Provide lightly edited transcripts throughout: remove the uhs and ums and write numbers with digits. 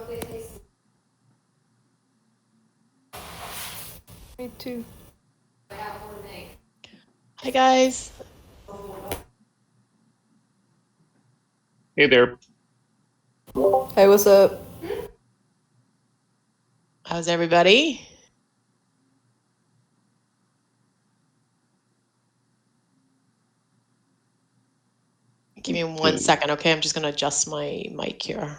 Me too. Hi, guys. Hey there. Hey, what's up? How's everybody? Give me 1 second, okay? I'm just going to adjust my mic here.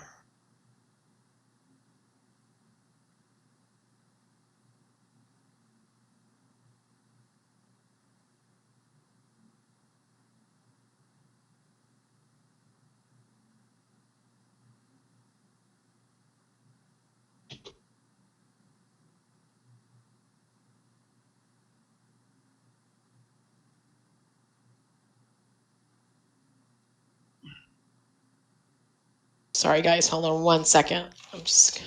Sorry, guys. Hold on 1 second. I'm just...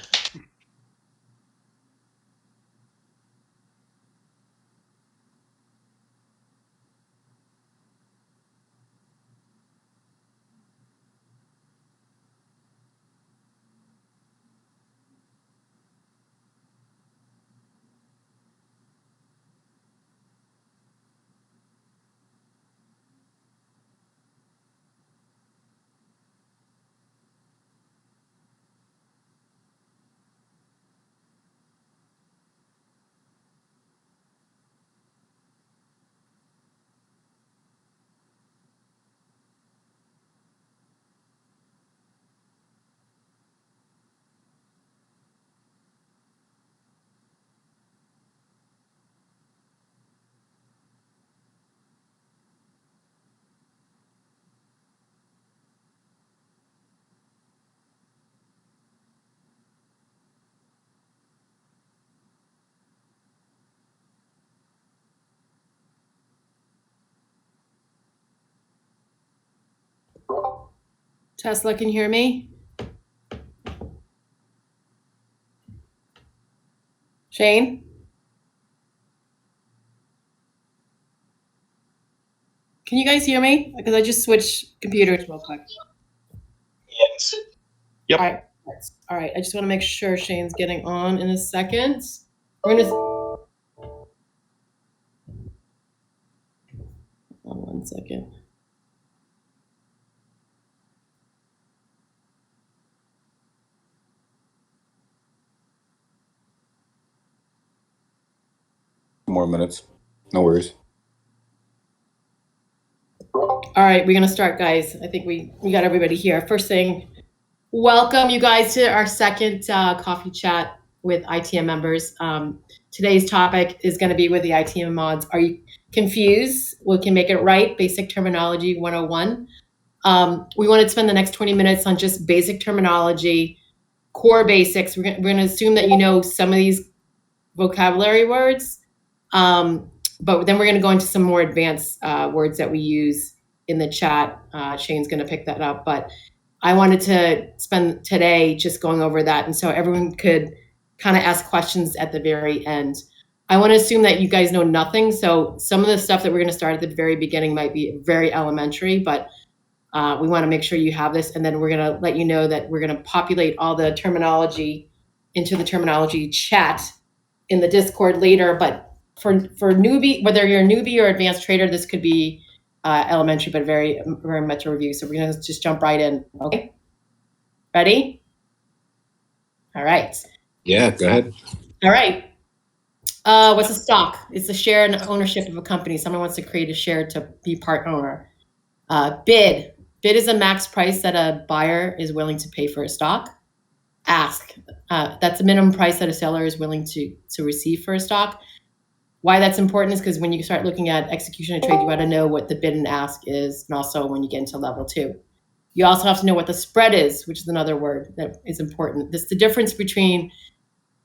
Tesla, can you hear me? Shane? Can you guys hear me? Because I just switched computers real quick. Yes. Yep. All right. I just want to make sure Shane's getting on in a second. We're gonna. Hold on 1 second. More minutes. No worries. All right, we're gonna start, guys. I think we got everybody here. First thing, welcome you guys to our second coffee chat with ITM members. Today's topic is going to be with the ITM mods. Are you confused? We can make it right. Basic terminology 101. We want to spend the next 20 minutes on just basic terminology, core basics. We're going to assume that you know some of these vocabulary words, but then we're going to go into some more advanced words that we use in the chat. Shane's going to pick that up, but I wanted to spend today just going over that, and so everyone could kind of ask questions at the very end. I want to assume that you guys know nothing, so some of the stuff that we're going to start at the very beginning might be very elementary, but we want to make sure you have this, and then we're going to let you know that we're going to populate all the terminology into the terminology chat in the Discord later. But for newbie, whether you're a newbie or advanced trader, this could be elementary, but very much a review. So we're going to just jump right in. Okay. Ready? All right. Yeah, go ahead. All right. What's a stock? It's a share in ownership of a company. Someone wants to create a share to be part owner. Bid. Bid is a max price that a buyer is willing to pay for a stock. Ask. That's a minimum price that a seller is willing to receive for a stock. Why that's important is because when you start looking at execution of trade, you got to know what the bid and ask is, and also when you get into level 2. You also have to know what the spread is, which is another word that is important. This is the difference between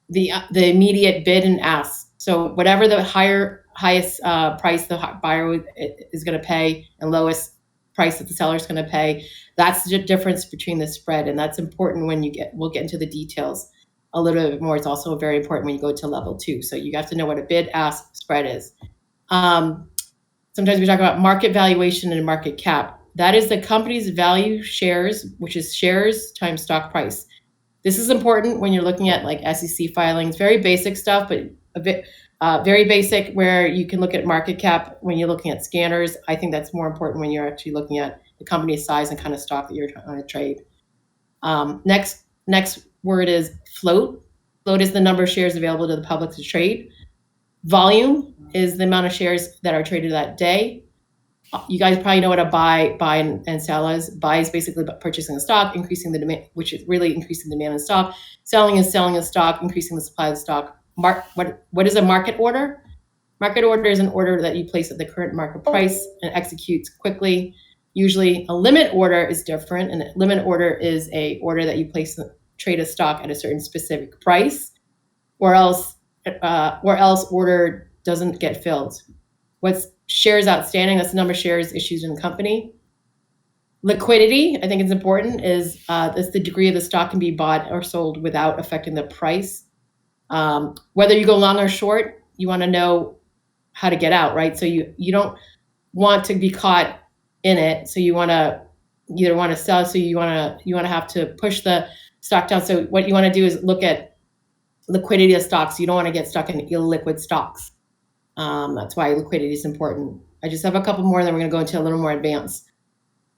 the immediate bid and ask. So whatever the highest price the buyer is going to pay and lowest price that the seller is going to pay, that's the difference between the spread, and that's important when we'll get into the details a little bit more. It's also very important when you go to level 2. So you have to know what a bid ask spread is. Sometimes we talk about market valuation and market cap. That is the company's value shares, which is shares times stock price. This is important when you're looking at like SEC filings, very basic stuff, but a bit very basic where you can look at market cap when you're looking at scanners. I think that's more important when you're actually looking at the company's size and kind of stock that you're trying to trade. Next word is float. Float is the number of shares available to the public to trade. Volume is the amount of shares that are traded that day. You guys probably know what a buy and sell is. Buy is basically purchasing a stock, increasing the demand, which is really increasing demand in stock. Selling is selling a stock, increasing the supply of the stock. What is a market order? Market order is an order that you place at the current market price and executes quickly. Usually a limit order is different. And a limit order is a order that you place trade a stock at a certain specific price, or else order doesn't get filled. What's shares outstanding? That's the number of shares issued in the company. Liquidity, I think it's important, is that's the degree of the stock can be bought or sold without affecting the price. Whether you go long or short, you want to know how to get out, right? So you don't want to be caught in it. So you want to either want to sell. So you want to have to push the stock down. So what you want to do is look at liquidity of stocks. You don't want to get stuck in illiquid stocks. That's why liquidity is important. I just have a couple more, and then we're going to go into a little more advanced.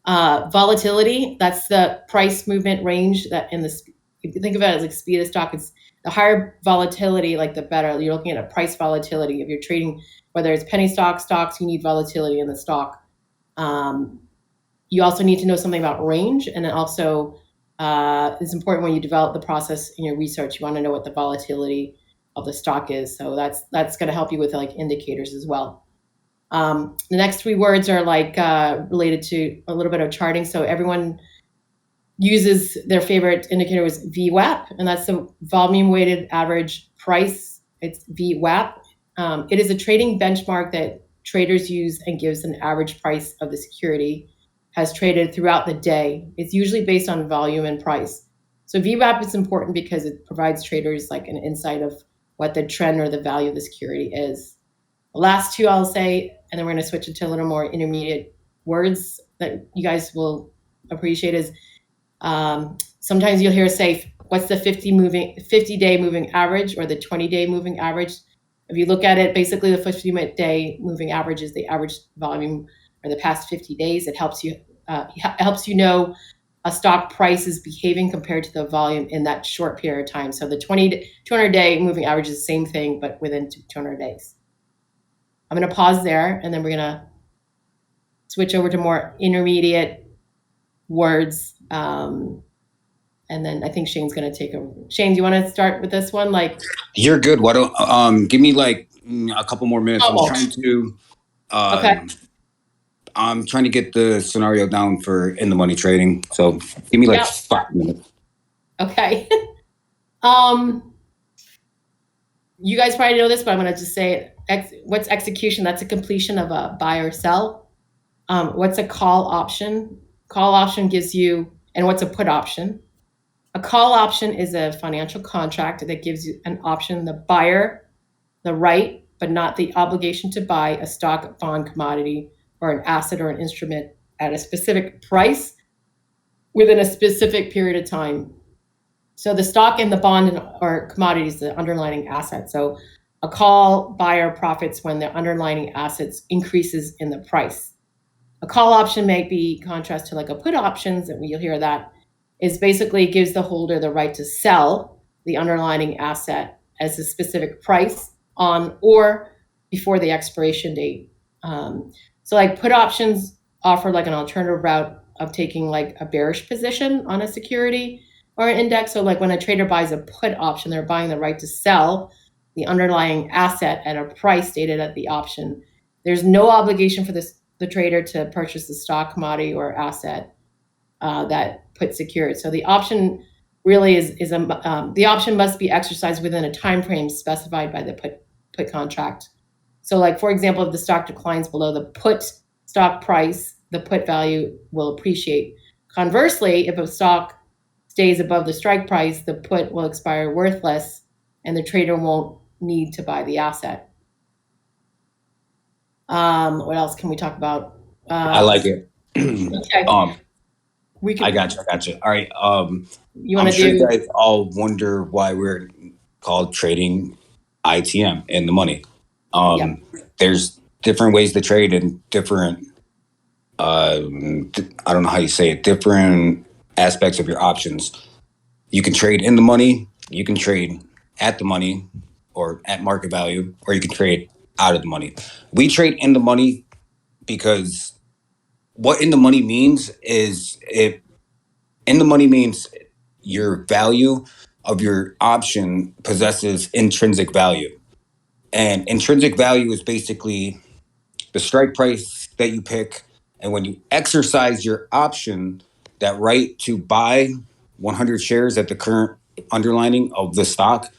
Volatility, that's the price movement range that if you think of it as like speed of stock, it's the higher volatility, like the better. You're looking at a price volatility. If you're trading, whether it's penny stocks, you need volatility in the stock. You also need to know something about range, and then also it's important when you develop the process in your research. You want to know what the volatility of the stock is. So that's going to help you with like indicators as well. The next three words are like related to a little bit of charting. So everyone uses their favorite indicator was VWAP, and that's the volume weighted average price. It's VWAP. It is a trading benchmark that traders use and gives an average price of the security has traded throughout the day. It's usually based on volume and price. So VWAP is important because it provides traders like an insight of what the trend or the value of the security is. The last two I'll say, and then we're going to switch into a little more intermediate words that you guys will appreciate is sometimes you'll hear us say, what's the 50-day moving average or the 20-day moving average? If you look at it, basically the 50-day moving average is the average volume for the past 50 days. It helps you know a stock price is behaving compared to the volume in that short period of time. So the 200-day moving average is the same thing, but within 200 days. I'm going to pause there, and then we're going to switch over to more intermediate words. And then I think Shane's going to take over. Shane, do you want to start with this one? Like, You're good. Why don't give me like a couple more minutes? Okay. I'm trying to get the scenario down for in the money trading. So give me like 5 minutes. Okay. You guys probably know this, but I'm going to just say it. What's execution? That's a completion of a buy or sell. What's a call option? Call option gives you, and what's a put option? A call option is a financial contract that gives you an option, the buyer, the right, but not the obligation to buy a stock, bond, commodity, or an asset or an instrument at a specific price within a specific period of time. So the stock and the bond or commodities, the underlying asset. So a call buyer profits when the underlying assets increases in the price. A call option may be contrast to like a put options, and you'll hear that, is basically gives the holder the right to sell the underlying asset as a specific price on or before the expiration date. So like put options offer like an alternative route of taking like a bearish position on a security or an index. So like when a trader buys a put option, they're buying the right to sell the underlying asset at a price stated at the option. There's no obligation for the trader to purchase the stock, commodity, or asset that put secured. So the option really the option must be exercised within a time frame specified by the put contract. So like, for example, if the stock declines below the put stock price, the put value will appreciate. Conversely, if a stock stays above the strike price, the put will expire worthless and the trader won't need to buy the asset. What else can we talk about? I like it. Okay. We could. I got you. All right. You want I'm to sure do? you guys all wonder why we're called trading ITM in the money. There's different ways to trade and different, I don't know how you say it, different aspects of your options. You can trade in the money, you can trade at the money or at market value, or you can trade out of the money. We trade in the money because what in the money means is your value of your option possesses intrinsic value. And intrinsic value is basically the strike price that you pick. And when you exercise your option, that right to buy 100 shares at the current underlining of the stock,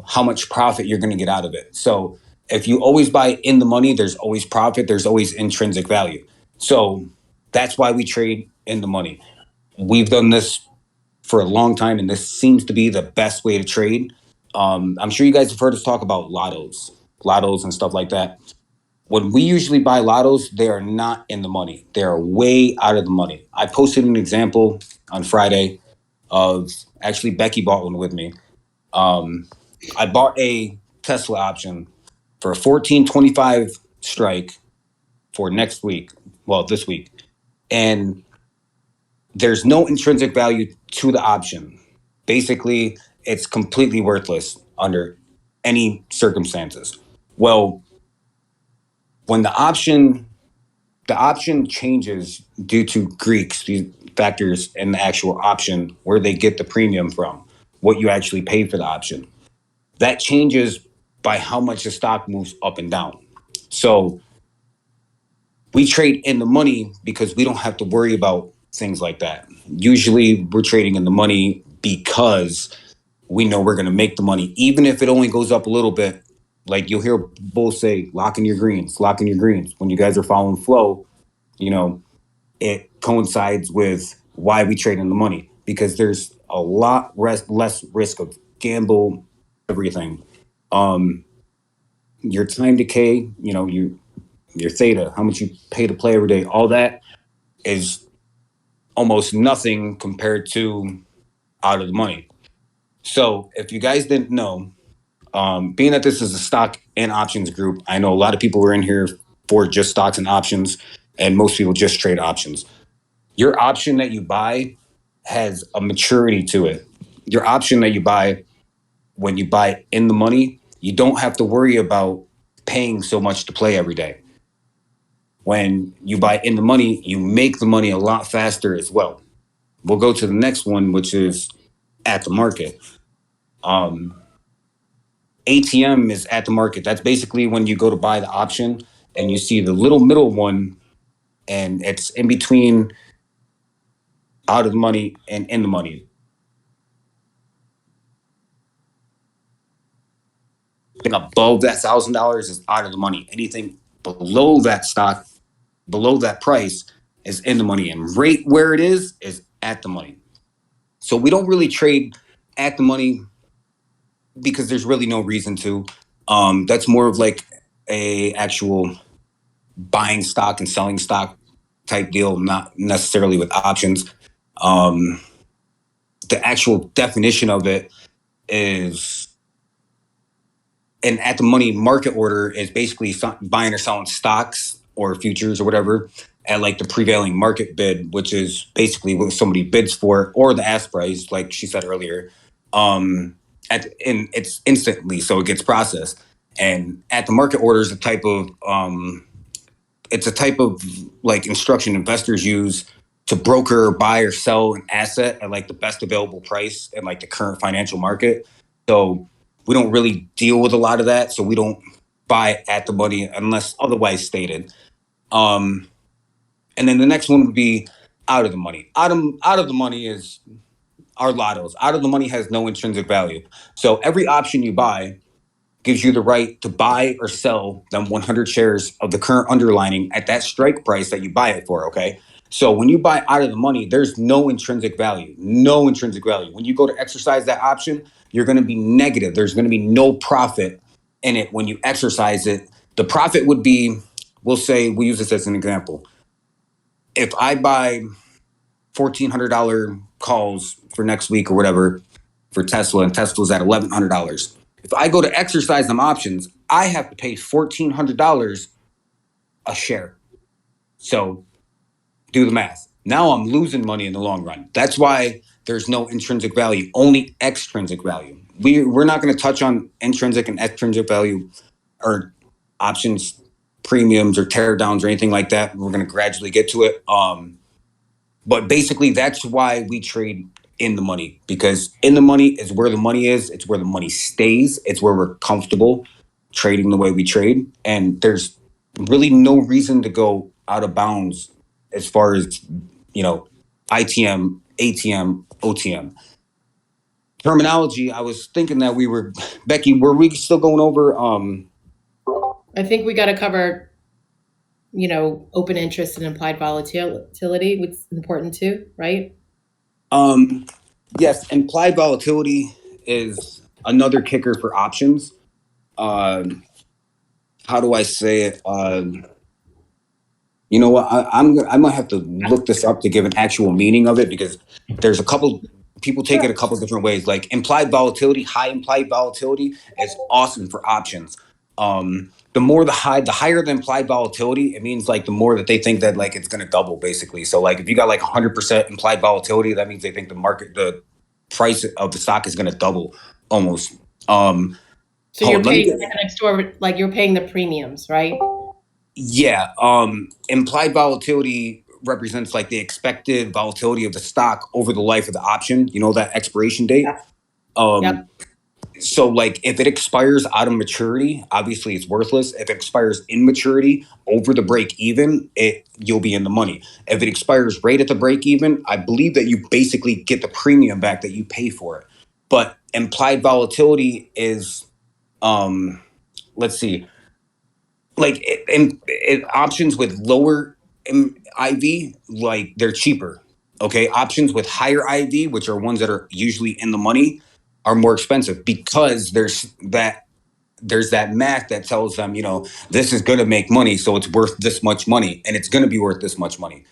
how much profit you're going to get out of it. So if you always buy in the money, there's always profit, there's always intrinsic value. So that's why we trade in the money. We've done this for a long time, and this seems to be the best way to trade. I'm sure you guys have heard us talk about lottos and stuff like that. When we usually buy lottos, they are not in the money. They are way out of the money. I posted an example on Friday of actually Becky bought one with me. I bought a Tesla option for a 14.25 strike for next week. Well, this week. And there's no intrinsic value to the option. Basically, it's completely worthless under any circumstances. Well, when the option changes due to Greeks, these factors in the actual option, where they get the premium from, what you actually pay for the option. That changes by how much the stock moves up and down. So we trade in the money because we don't have to worry about things like that. Usually we're trading in the money because we know we're going to make the money, even if it only goes up a little bit. Like you'll hear bulls say, lock in your greens. When you guys are following flow, it coincides with why we trade in the money, because there's a lot less risk of gamble, everything. Your time decay, your theta, how much you pay to play every day, all that is almost nothing compared to out of the money. So if you guys didn't know, being that this is a stock and options group, I know a lot of people were in here for just stocks and options, and most people just trade options. Your option that you buy has a maturity to it. Your option that you buy, when you buy in the money, you don't have to worry about paying so much to play every day. When you buy in the money, you make the money a lot faster as well. We'll go to the next one, which is at the market. ATM is at the market. That's basically when you go to buy the option and you see the little middle one, and it's in between out of the money and in the money. Anything above that $1,000 is out of the money. Anything below that stock, below that price, is in the money, and right where it is at the money. So we don't really trade at the money because there's really no reason to. That's more of like a actual buying stock and selling stock type deal, not necessarily with options. The actual definition of it is an at the money market order is basically buying or selling stocks or futures or whatever at like the prevailing market bid, which is basically what somebody bids for, or the ask price, like she said earlier. And it's instantly, so it gets processed. And at the market order is a type of like instruction investors use to broker, buy or sell an asset at like the best available price in like the current financial market. So we don't really deal with a lot of that. So we don't buy at the money unless otherwise stated. And then the next one would be out of the money. Out of the money is our lottos. Out of the money has no intrinsic value. So every option you buy gives you the right to buy or sell them 100 shares of the current underlining at that strike price that you buy it for, okay? So when you buy out of the money, there's no intrinsic value. When you go to exercise that option, you're going to be negative. There's going to be no profit in it when you exercise it. The profit would be, we'll use this as an example. If I buy $1,400 calls for next week or whatever for Tesla, and Tesla's at $1,100. If I go to exercise them options, I have to pay $1,400 a share. So do the math. Now I'm losing money in the long run. That's why there's no intrinsic value, only extrinsic value. We're not going to touch on intrinsic and extrinsic value or options, premiums or teardowns or anything like that. We're going to gradually get to it. But basically, that's why we trade in the money, because in the money is where the money is. It's where the money stays. It's where we're comfortable trading the way we trade. And there's really no reason to go out of bounds as far as, ITM, ATM, OTM. Terminology, I was thinking that Becky, were we still going over? I think we got to cover, open interest and implied volatility, which is important too, right? Yes, implied volatility is another kicker for options. How do I say it? You know what? I might have to look this up to give an actual meaning of it, because there's a couple people take it a couple different ways. Like implied volatility, high implied volatility is awesome for options. The higher the implied volatility, it means like the more that they think that like it's going to double basically. So like if you got like 100% implied volatility, that means they think the price of the stock is going to double almost. So you're paying next door, like you're paying the premiums, right? Yeah. Implied volatility represents like the expected volatility of the stock over the life of the option, that expiration date. Yep. So like if it expires out of maturity, obviously it's worthless. If it expires in maturity over the break even, you'll be in the money. If it expires right at the break even, I believe that you basically get the premium back that you pay for it. But implied volatility is, let's see, like options with lower IV, like they're cheaper. Okay, options with higher IV, which are ones that are usually in the money, are more expensive, because there's that math that tells them, this is going to make money, so it's worth this much money, and it's going to be worth this much money.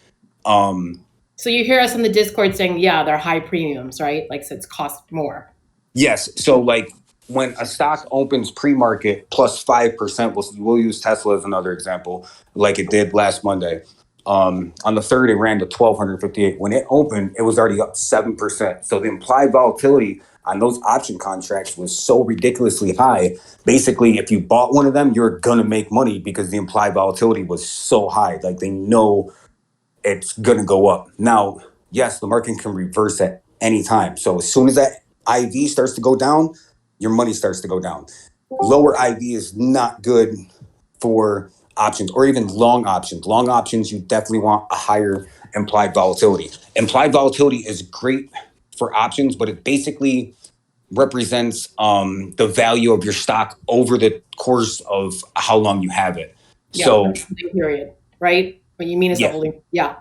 So you hear us in the Discord saying, yeah, they're high premiums, right? Like, so it's cost more. Yes. So like when a stock opens pre-market plus 5%, we'll use Tesla as another example, like it did last Monday. On the 3rd, it ran to 1,258. When it opened, it was already up 7%. So the implied volatility on those option contracts was so ridiculously high. Basically, if you bought one of them, you're going to make money because the implied volatility was so high. Like they know it's going to go up. Now, yes, the market can reverse at any time. So as soon as that IV starts to go down, your money starts to go down. Lower IV is not good for options, or even long options. Long options, you definitely want a higher implied volatility. Implied volatility is great for options, but it basically represents the value of your stock over the course of how long you have it. Yeah, so period, right? What you mean is yeah. the holding. Yeah.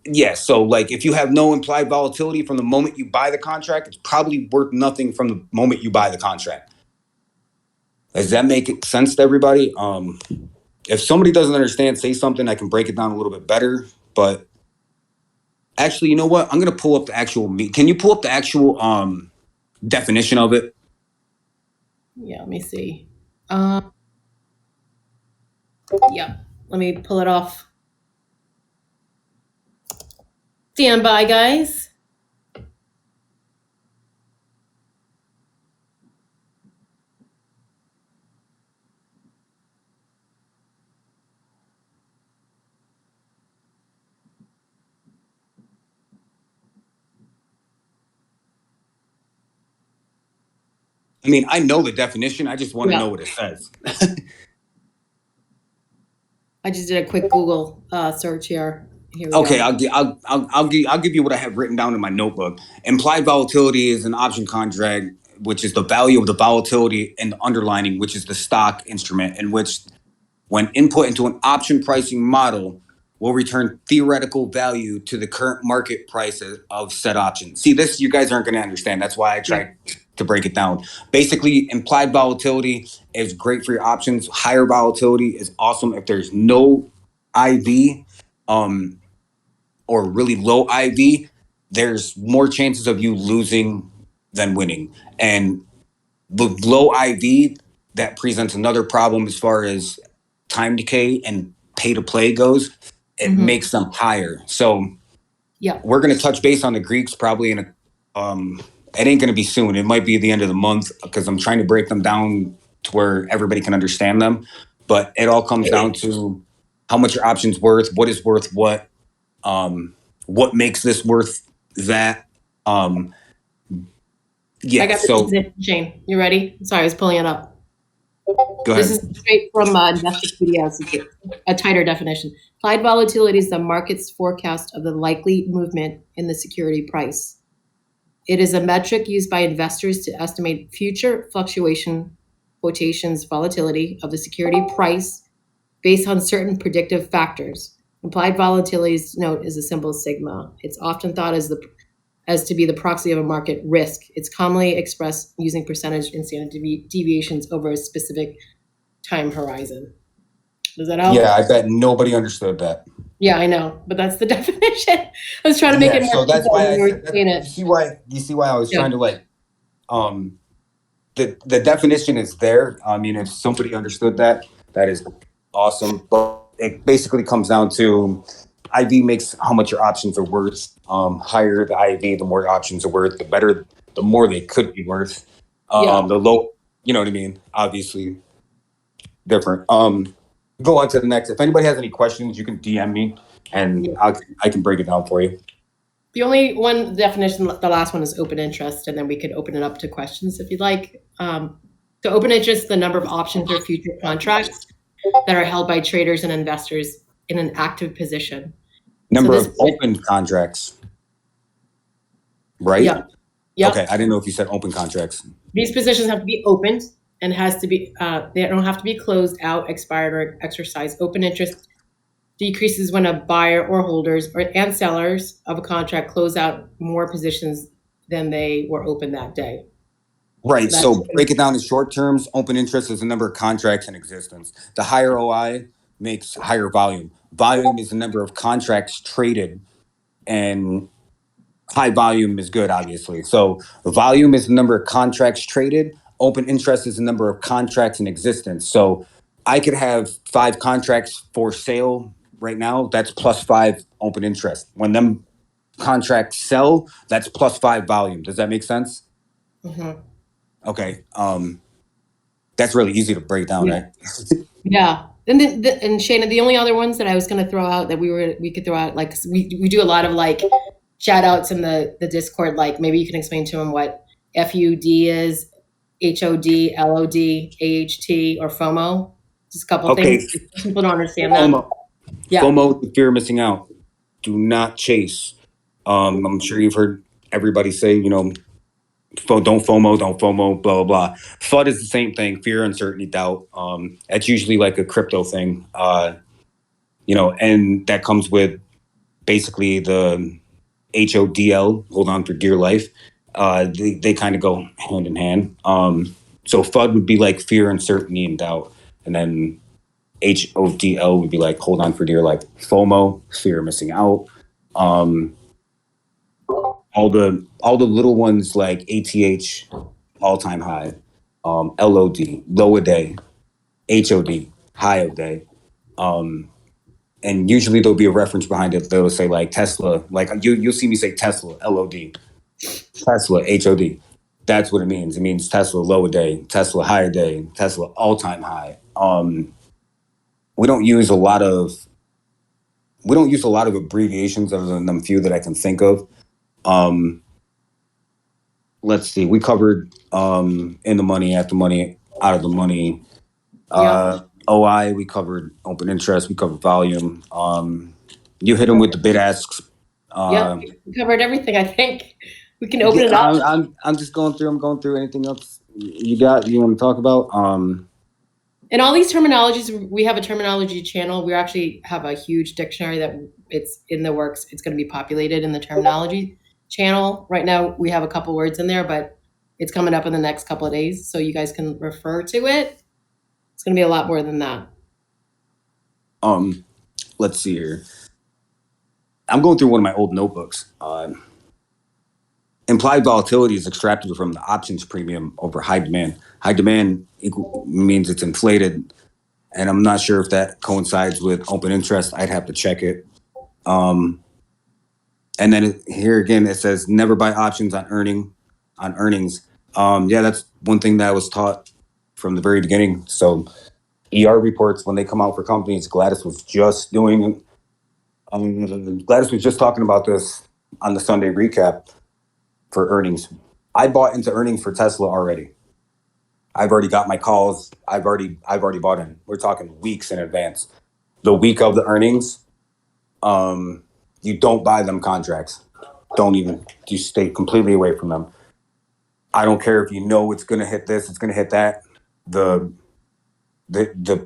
Yeah, so like if you have no implied volatility from the moment you buy the contract, it's probably worth nothing from the moment you buy the contract. Does that make sense to everybody? If somebody doesn't understand, say something. I can break it down a little bit better. But actually, you know what? I'm going to pull up the actual Can you pull up the actual definition of it? Yeah, let me see. Yeah, let me pull it off. Stand by, guys. I mean, I know the definition. I just want to know what it says. I just did a quick Google search here. Here we Okay, go. I'll give you what I have written down in my notebook. Implied volatility is an option contract, which is the value of the volatility and the underlining, which is the stock instrument, in which, when input into an option pricing model, will return theoretical value to the current market price of said option. See, this you guys aren't going to understand. That's why I tried to break it down. Basically, implied volatility is great for your options. Higher volatility is awesome if there's no IV. or really low IV, there's more chances of you losing than winning. And the low IV, that presents another problem as far as time decay and pay to play goes. It makes them higher. So Yeah. we're going to touch base on the Greeks probably in a it ain't going to be soon. It might be at the end of the month because I'm trying to break them down to where everybody can understand them. But it all comes down to how much your option's worth, what is worth what makes this worth that. Yeah, I got the definition, Shane. You ready? Sorry, I was pulling it up. Go ahead. This is straight from Investopedia. It's a tighter definition. Implied volatility is the market's forecast of the likely movement in the security price. It is a metric used by investors to estimate future quotations, volatility of the security price based on certain predictive factors. Implied volatility's note is a symbol sigma. It's often thought as to be the proxy of a market risk. It's commonly expressed using percentage and standard deviations over a specific time horizon. Does that help? Yeah, I bet nobody understood that. Yeah, I know, but that's the definition. I was trying to make it more. So that's why I said it. You see why I was trying to the definition is there. I mean, if somebody understood that, that is awesome. But it basically comes down to IV makes how much your options are worth. Higher the IV, the more your options are worth, the better, the more they could be worth. The low, you know what I mean? Obviously different. Go on to the next. If anybody has any questions, you can DM me and I can break it down for you. The only one definition, the last one is open interest, and then we could open it up to questions if you'd like. So open interest, the number of options or future contracts that are held by traders and investors in an active position. Number of open contracts, right? Yeah. Yep. Okay, I didn't know if you said open contracts. These positions have to be opened and has to be, they don't have to be closed out, expired, or exercised. Open interest decreases when a buyer or holders and sellers of a contract close out more positions than they were open that day. Right. So break it down in short terms. Open interest is the number of contracts in existence. The higher OI makes higher volume. Volume is the number of contracts traded, and high volume is good, obviously. So volume is the number of contracts traded. Open interest is the number of contracts in existence. So I could have 5 contracts for sale right now. That's +5 open interest. When them contracts sell, that's +5 volume. Does that make sense? Mm-hmm. Okay. That's really easy to break down, right? Yeah. And and Shana, the only other ones that I was going to throw out that we could throw out, like, we do a lot of like shout outs in the Discord. Like, maybe you can explain to them what FUD is, HOD, LOD, AHT, or FOMO. Just a couple things. People don't understand that. FOMO. Yeah. FOMO, the fear of missing out. Do not chase. I'm sure you've heard everybody say, you know, don't FOMO, blah, blah, blah. FUD is the same thing, fear, uncertainty, doubt. That's usually like a crypto thing, you know, and that comes with basically the HODL, hold on for dear life. They kind of go hand in hand. So FUD would be like fear, uncertainty, and doubt. And then HODL would be like hold on for dear life. FOMO, fear of missing out. All the little ones like ATH, all-time high, LOD, low a day, HOD, high of day. And usually there'll be a reference behind it. They'll say like Tesla, like you'll see me say Tesla, LOD, Tesla, HOD. That's what it means. It means Tesla low a day, Tesla high a day, Tesla all-time high. We don't use a lot of abbreviations other than them few that I can think of. Let's see. We covered in the money, at the money, out of the money. OI, we covered open interest, we covered volume. You hit them with the bid asks. We covered everything, I think. We can open it up. I'm just going through. I'm going through. Anything else you want to talk about? And all these terminologies, we have a terminology channel. We actually have a huge dictionary that it's in the works. It's going to be populated in the terminology channel. Right now, we have a couple words in there, but it's coming up in the next couple of days, so you guys can refer to it. It's going to be a lot more than that. Let's see here. I'm going through one of my old notebooks. Implied volatility is extracted from the options premium over high demand. High demand means it's inflated, and I'm not sure if that coincides with open interest. I'd have to check it. And then here again, it says never buy options on earnings. Yeah, that's one thing that I was taught from the very beginning. So ER reports, when they come out for companies, Gladys was just talking about this on the Sunday recap for earnings. I bought into earnings for Tesla already. I've already got my calls. I've already bought in. We're talking weeks in advance. The week of the earnings, you don't buy them contracts. You stay completely away from them. I don't care if you know it's going to hit this, it's going to hit that. The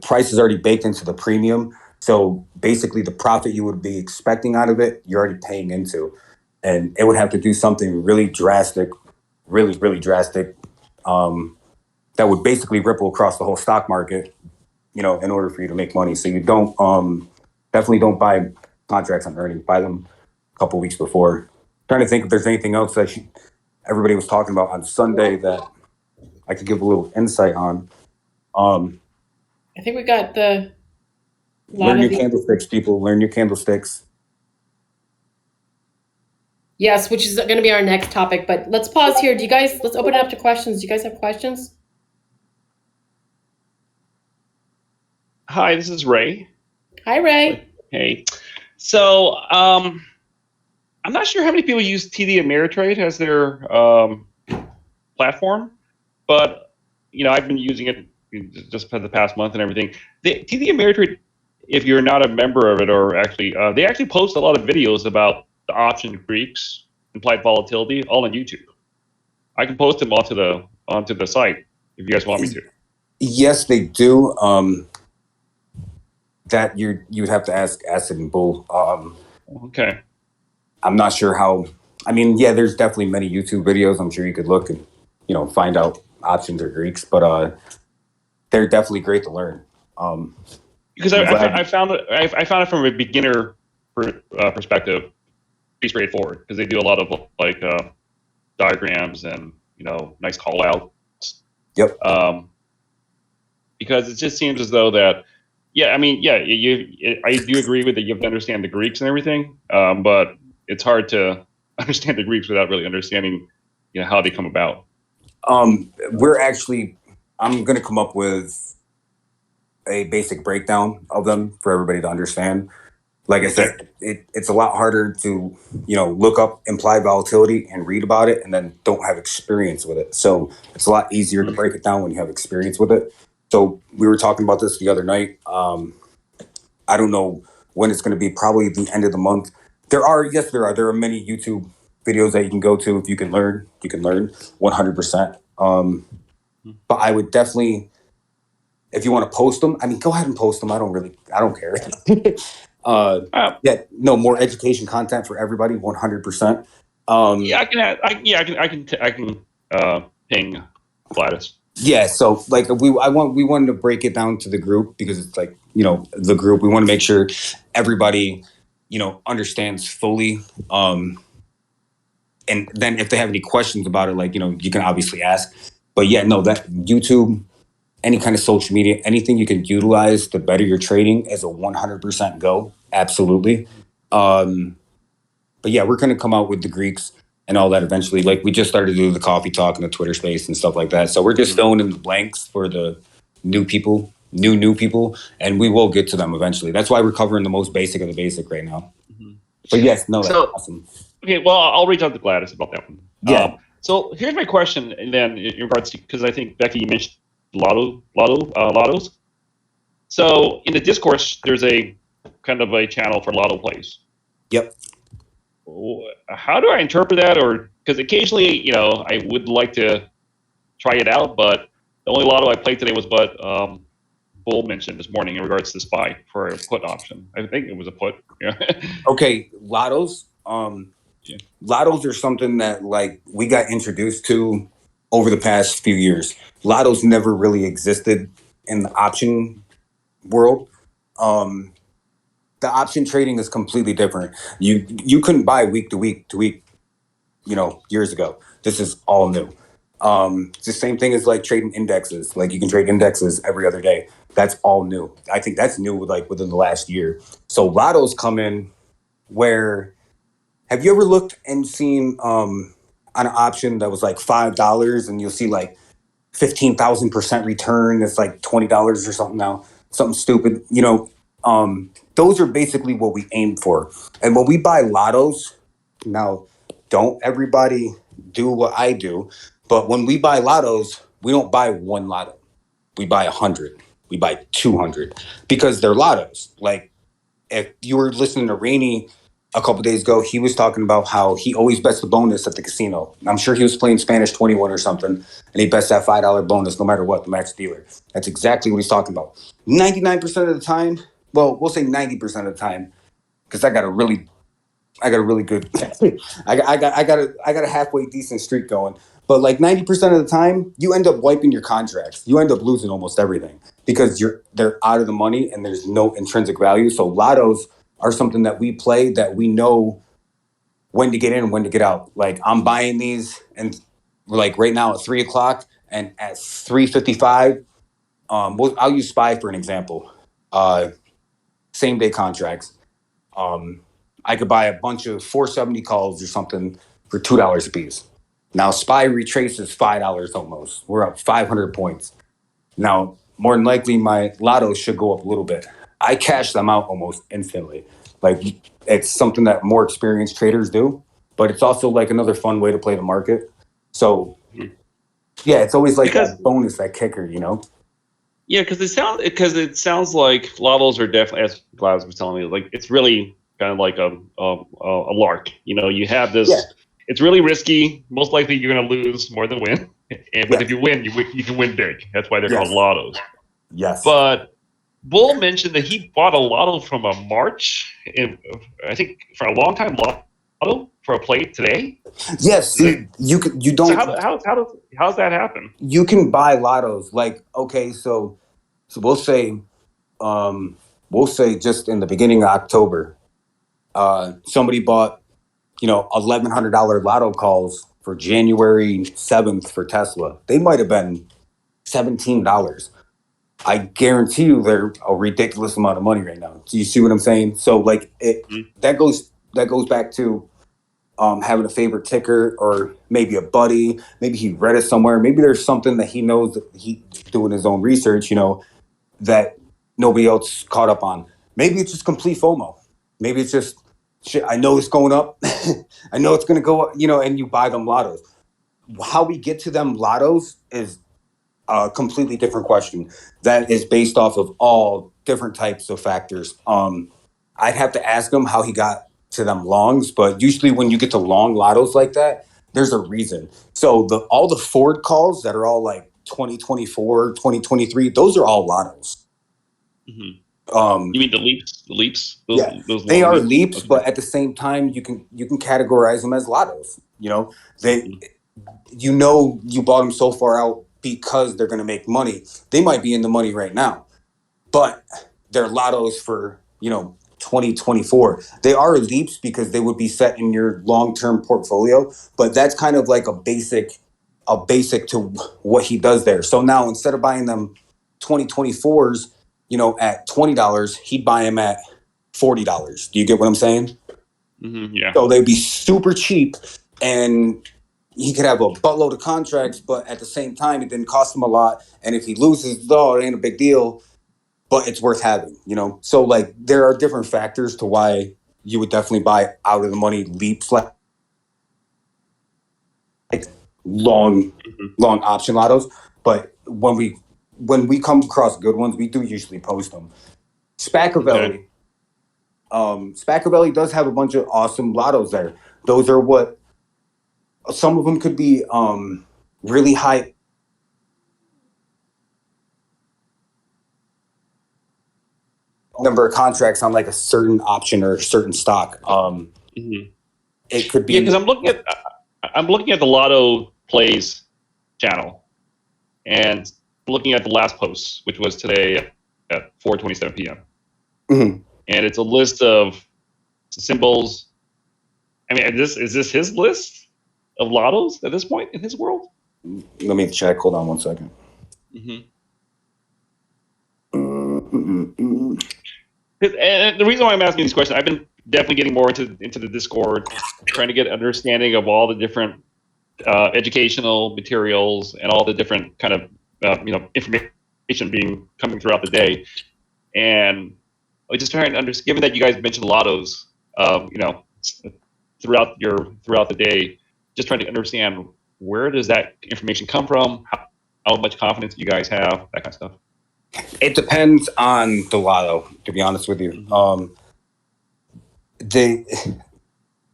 price is already baked into the premium. So basically the profit you would be expecting out of it, you're already paying into. And it would have to do something really drastic, really, really drastic, that would basically ripple across the whole stock market, in order for you to make money. So you don't, definitely don't buy contracts on earnings. Buy them a couple weeks before. Trying to think if there's anything else that everybody was talking about on Sunday that I could give a little insight on. I think we got the Learn your candlesticks, people. Learn your candlesticks. Yes, which is going to be our next topic. But let's pause here. Let's open it up to questions. Do you guys have questions? Hi, this is Ray. Hi, Ray. Hey. So I'm not sure how many people use TD Ameritrade as their platform, but I've been using it just for the past month and everything. TD Ameritrade, if you're not a member of it, or actually, they actually post a lot of videos about the option Greeks, implied volatility, all on YouTube. I can post them onto the site if you guys want me to. Yes, they do. That you'd have to ask Acid and Bull. Okay. I'm not sure how. I mean, yeah, there's definitely many YouTube videos. I'm sure you could look and find out options or Greeks, but they're definitely great to learn. Because I found it from a beginner perspective, pretty straightforward, because they do a lot of diagrams and nice call outs. Yep. Because it just seems as though that, I do agree with that. You have to understand the Greeks and everything, but it's hard to understand the Greeks without really understanding how they come about. I'm going to come up with a basic breakdown of them for everybody to understand. Like I said, it's a lot harder to, look up implied volatility and read about it and then don't have experience with it. So it's a lot easier to break it down when you have experience with it. So we were talking about this the other night. I don't know when it's going to be, probably the end of the month. There are many YouTube videos that you can go to. If you can learn 100%. But I would definitely, if you want to post them, go ahead and post them. I don't care. More education content for everybody, 100%. I can ping Gladys. Yeah, so we wanted to break it down to the group, because it's the group. We want to make sure everybody understands fully. And then if they have any questions about it, you can obviously ask. But that YouTube, any kind of social media, anything you can utilize to better your trading is a 100% go. Absolutely. But we're going to come out with the Greeks and all that eventually. We just started to do the coffee talk and the Twitter space and stuff like that. So we're just filling in the blanks for the new people, and we will get to them eventually. That's why we're covering the most basic of the basic right now. But yes, that's awesome. Okay, well, I'll reach out to Gladys about that one. Yeah. So here's my question, and then in regards to, because I think Becky, you mentioned lottos. So in the discourse, there's a kind of a channel for lotto plays. Yep. How do I interpret that? Or because occasionally, I would like to try it out, but the only lotto I played today was what Bull mentioned this morning in regards to SPY for a put option. I think it was a put. Yeah. Okay, lottos. Lottos are something that we got introduced to over the past few years. Lottos never really existed in the option world. The option trading is completely different. You couldn't buy week to week, years ago. This is all new. It's the same thing as like trading indexes. Like you can trade indexes every other day. That's all new. I think that's new like within the last year. So lottos come in where, have you ever looked and seen on an option that was like $5 and you'll see like 15,000% return? It's like $20 or something now, something stupid. Those are basically what we aim for. And when we buy lottos, now don't everybody do what I do, but when we buy lottos, we don't buy one lotto. We buy 100. We buy 200 because they're lottos. Like if you were listening to Rainey a couple days ago, he was talking about how he always bets the bonus at the casino. I'm sure he was playing Spanish 21 or something, and he bets that $5 bonus no matter what, the max dealer. That's exactly what he's talking about. 99% of the time, well, we'll say 90% of the time, because I got a really good, I got a halfway decent streak going. But like 90% of the time, you end up wiping your contracts. You end up losing almost everything because they're out of the money and there's no intrinsic value. So lottos are something that we play that we know when to get in and when to get out. Like I'm buying these and like right now at 3:00 and at 3:55, I'll use SPY for an example. Same day contracts. I could buy a bunch of 470 calls or something for $2 a piece. Now SPY retraces $5 almost. We're up 500 points. Now, more than likely, my lottos should go up a little bit. I cash them out almost instantly. Like it's something that more experienced traders do, but it's also like another fun way to play the market. So, yeah, it's always like that bonus, that kicker, Yeah, because it sounds like lottos are definitely, as Glass was telling me, like it's really kind of like a lark. You have this. Yeah. It's really risky. Most likely, you're going to lose more than win. But if you win, you can win big. That's why they're called lottos. Yes. But Bull mentioned that he bought a lotto from a March, I think for a long time lotto for a play today. Yes, see, you don't. So how's that happen? You can buy lottos. Like okay, so we'll say just in the beginning of October, somebody bought $1,100 lotto calls for January 7th for Tesla. They might have been $17. I guarantee you they're a ridiculous amount of money right now. Do you see what I'm saying? So like that goes back to having a favorite ticker or maybe a buddy. Maybe he read it somewhere. Maybe there's something that he knows that he's doing his own research, that nobody else caught up on. Maybe it's just complete FOMO. Maybe it's just shit. I know it's going up. I know it's going to go up, and you buy them lottos. How we get to them lottos is a completely different question. That is based off of all different types of factors. I'd have to ask him how he got to them longs, but usually when you get to long lottos like that, there's a reason. So all the forward calls that are all like 2024, 2023, those are all lottos. Mm-hmm. You mean the leaps? Those they are leaps, okay. But at the same time, you can categorize them as lottos. You bought them so far out because they're going to make money. They might be in the money right now, but they're lottos for 2024. They are leaps because they would be set in your long-term portfolio, but that's kind of like a basic to what he does there. So now instead of buying them 2024s, at $20, he'd buy them at $40. Do you get what I'm saying? Mm-hmm, yeah. So they'd be super cheap, and he could have a buttload of contracts, but at the same time, it didn't cost him a lot. And if he loses, it ain't a big deal, but it's worth having, So like there are different factors to why you would definitely buy out of the money leaps like long option lottos. But when we come across good ones, we do usually post them. Spaccavelli. Okay. Spaccavelli does have a bunch of awesome lottos there. Those are what some of them could be really high number of contracts on like a certain option or a certain stock. It could be because I'm looking at the Lotto Plays channel and looking at the last post, which was today at 4:27 p.m. Mm-hmm. and it's a list of symbols. I mean, is this his list of lottos at this point in his world? Let me check. Hold on one second. Mm-hmm. And the reason why I'm asking these questions, I've been definitely getting more into the Discord, trying to get an understanding of all the different educational materials and all the different kind of information coming throughout the day. And I just trying to understand, given that you guys mentioned lottos, throughout the day, just trying to understand where does that information come from, how much confidence you guys have, that kind of stuff. It depends on the lotto, to be honest with you. Mm-hmm.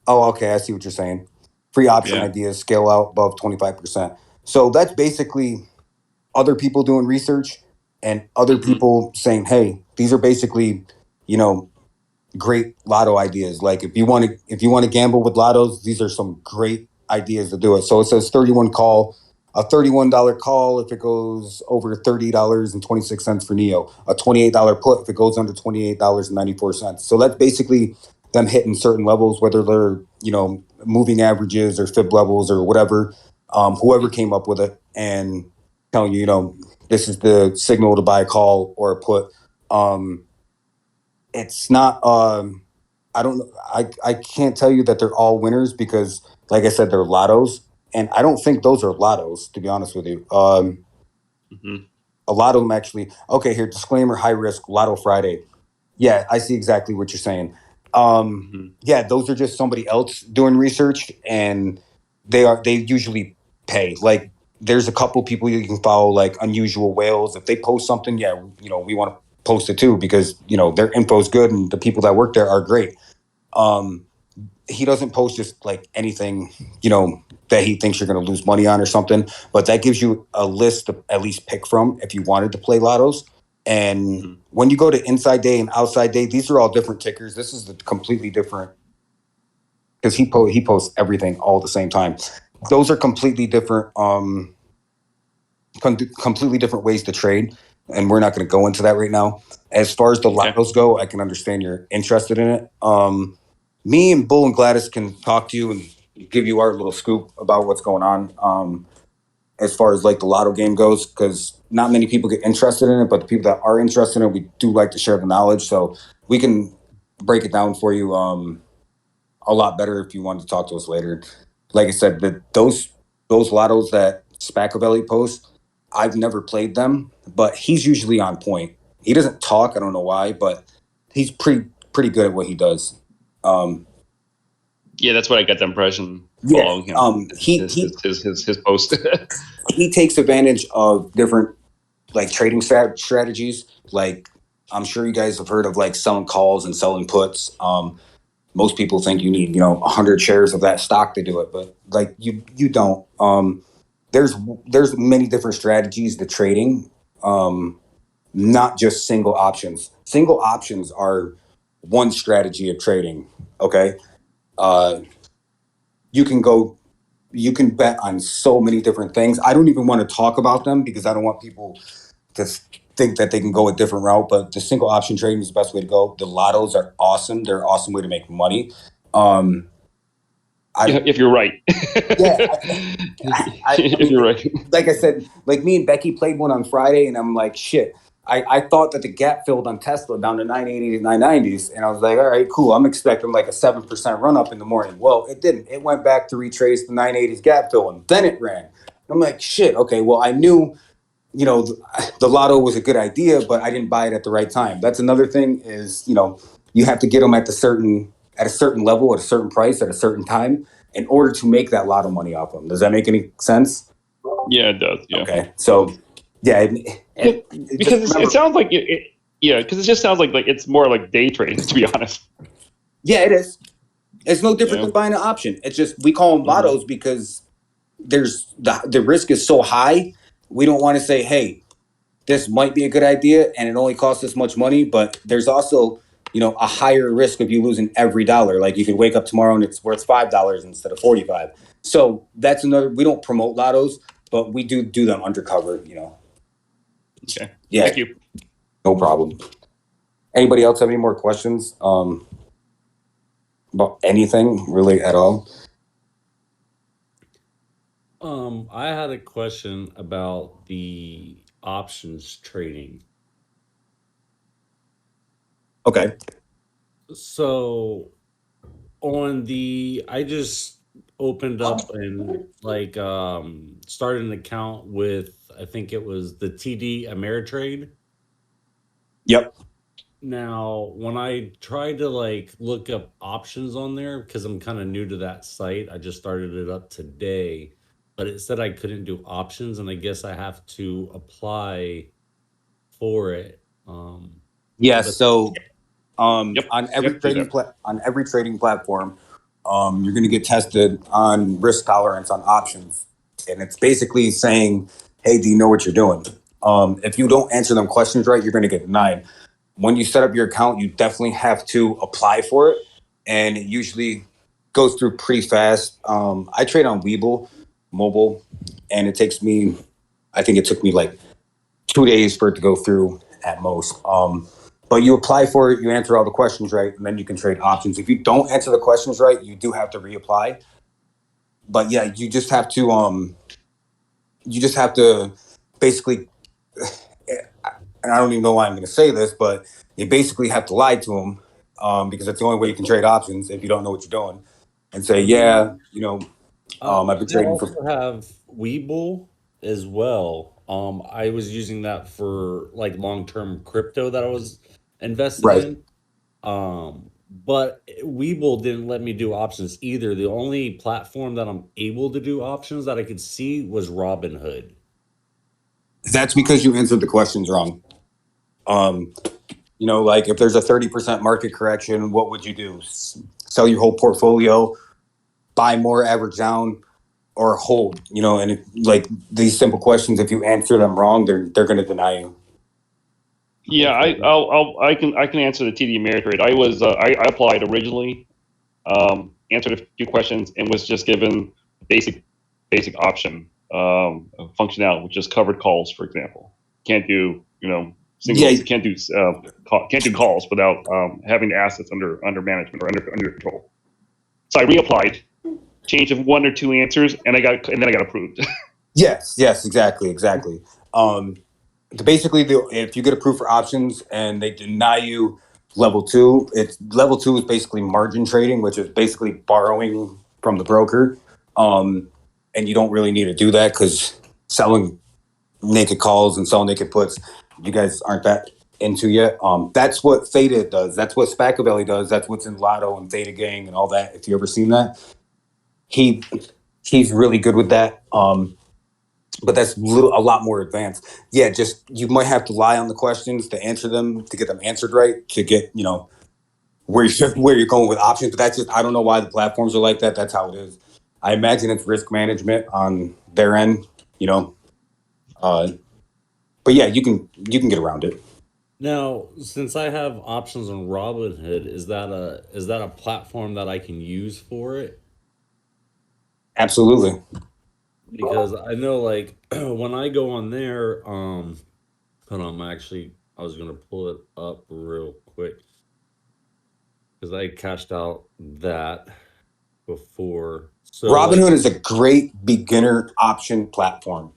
Okay, I see what you're saying. Free option ideas scale out above 25%. So that's basically other people doing research and other people saying, hey, these are basically, great lotto ideas. Like if you want to gamble with lottos, these are some great ideas to do it. So it says a $31 call if it goes over $30.26 for Neo, a $28 put if it goes under $28.94. So that's basically them hitting certain levels, whether they're, moving averages or fib levels or whatever, whoever came up with it and telling you, this is the signal to buy a call or a put. It's not, I can't tell you that they're all winners because, like I said, they're lottos. And I don't think those are lottos, to be honest with you. A lot of them actually. Okay, here, disclaimer, high risk, Lotto Friday. Yeah, I see exactly what you're saying. Yeah, those are just somebody else doing research, and they usually pay. Like, there's a couple people you can follow, like Unusual Whales. If they post something, yeah, we want to post it too because their info is good and the people that work there are great. He doesn't post just like anything, that he thinks you're going to lose money on or something. But that gives you a list to at least pick from if you wanted to play lottos. And when you go to inside day and outside day, these are all different tickers. This is completely different because he posts everything all at the same time. Those are completely different, completely different ways to trade. And we're not going to go into that right now. As far as the lottos go, I can understand you're interested in it. Me and Bull and Gladys can talk to you and give you our little scoop about what's going on as far as like the lotto game goes, because not many people get interested in it, but the people that are interested in it, we do like to share the knowledge. So we can break it down for you a lot better if you want to talk to us later. Like I said, those lottos that Spaccavelli posts, I've never played them, but he's usually on point. He doesn't talk, I don't know why, but he's pretty good at what he does. Yeah, that's what I get the impression following him. His post. He takes advantage of different like trading strategies. Like I'm sure you guys have heard of like selling calls and selling puts. Most people think you need 100 shares of that stock to do it, but like you don't. There's many different strategies to trading, not just single options. Single options are one strategy of trading. Okay. You can bet on so many different things. I don't even want to talk about them because I don't want people to think that they can go a different route, but the single option trading is the best way to go. The lottos are awesome. They're an awesome way to make money. If you're right. If you're right. Like I said, like me and Becky played one on Friday and I'm like, shit. I thought that the gap filled on Tesla down to 980 to 990s. And I was like, all right, cool. I'm expecting like a 7% run up in the morning. Well, it didn't. It went back to retrace the 980s gap fill and then it ran. I'm like, shit. Okay, well, I knew, the lotto was a good idea, but I didn't buy it at the right time. That's another thing is, you have to get them at a certain level, at a certain price, at a certain time in order to make that lotto money off them. Does that make any sense? Yeah, it does. Yeah. Okay. So, yeah. Because it sounds like because it just sounds like it's more like day trading, to be honest. Yeah, it is. It's no different than buying an option. It's just we call them lottos because there's the risk is so high. We don't want to say, hey, this might be a good idea and it only costs this much money, but there's also a higher risk of you losing every dollar. Like you could wake up tomorrow and it's worth $5 instead of $45. So that's another. We don't promote lottos, but we do them undercover. Okay. Yeah. Thank you. No problem. Anybody else have any more questions about anything really at all? I had a question about the options trading. Okay. So I just opened up and started an account with, I think it was the TD Ameritrade. Yep. Now, when I tried to look up options on there, because I'm kind of new to that site, I just started it up today, but it said I couldn't do options, and I guess I have to apply for it. Yeah. But So Yep. on every Yep, do trading that. on every trading platform, you're going to get tested on risk tolerance on options, and it's basically saying, "Hey, do you know what you're doing?" If you don't answer them questions right, you're going to get denied. When you set up your account, you definitely have to apply for it, and it usually goes through pretty fast. I trade on Webull mobile, and it takes me, I think it took me like 2 days for it to go through at most. But you apply for it, you answer all the questions right, and then you can trade options. If you don't answer the questions right, you do have to reapply. But yeah, you just have to basically, and I don't even know why I'm going to say this, but you basically have to lie to them because that's the only way you can trade options if you don't know what you're doing, and say, yeah, I've been I trading for. also have Webull as well. I was using that for long-term crypto that I was invested Right. in. But Webull didn't let me do options either. The only platform that I'm able to do options that I could see was Robinhood. That's because you answered the questions wrong. Like if there's a 30% market correction, what would you do? Sell your whole portfolio, buy more, average down, or hold? And like these simple questions, if you answer them wrong, they're going to deny you. Yeah, I can answer the TD Ameritrade. I applied originally, answered a few questions, and was just given basic option functionality, which is covered calls, for example. Can't do single. Yeah. Can't do calls without having the assets under management or under control. So I reapplied, changed one or two answers, and then I got approved. Yes, exactly. Basically, if you get approved for options and they deny you level two, level two is basically margin trading, which is basically borrowing from the broker. And you don't really need to do that because selling naked calls and selling naked puts, you guys aren't that into yet. That's what Theta does. That's what Spacavelli does. That's what's in Lotto and Theta Gang and all that. If you ever seen that, he's really good with that. But that's a lot more advanced. Yeah, just you might have to lie on the questions to answer them, to get them answered right, to get where you're going with options. But that's just, I don't know why the platforms are like that. That's how it is. I imagine it's risk management on their end. But yeah, you can get around it. Now, since I have options on Robinhood, is that a platform that I can use for it? Absolutely. Because I know when I go on there, hold on, I was gonna pull it up real quick because I cashed out that before. So Robinhood is a great beginner option platform.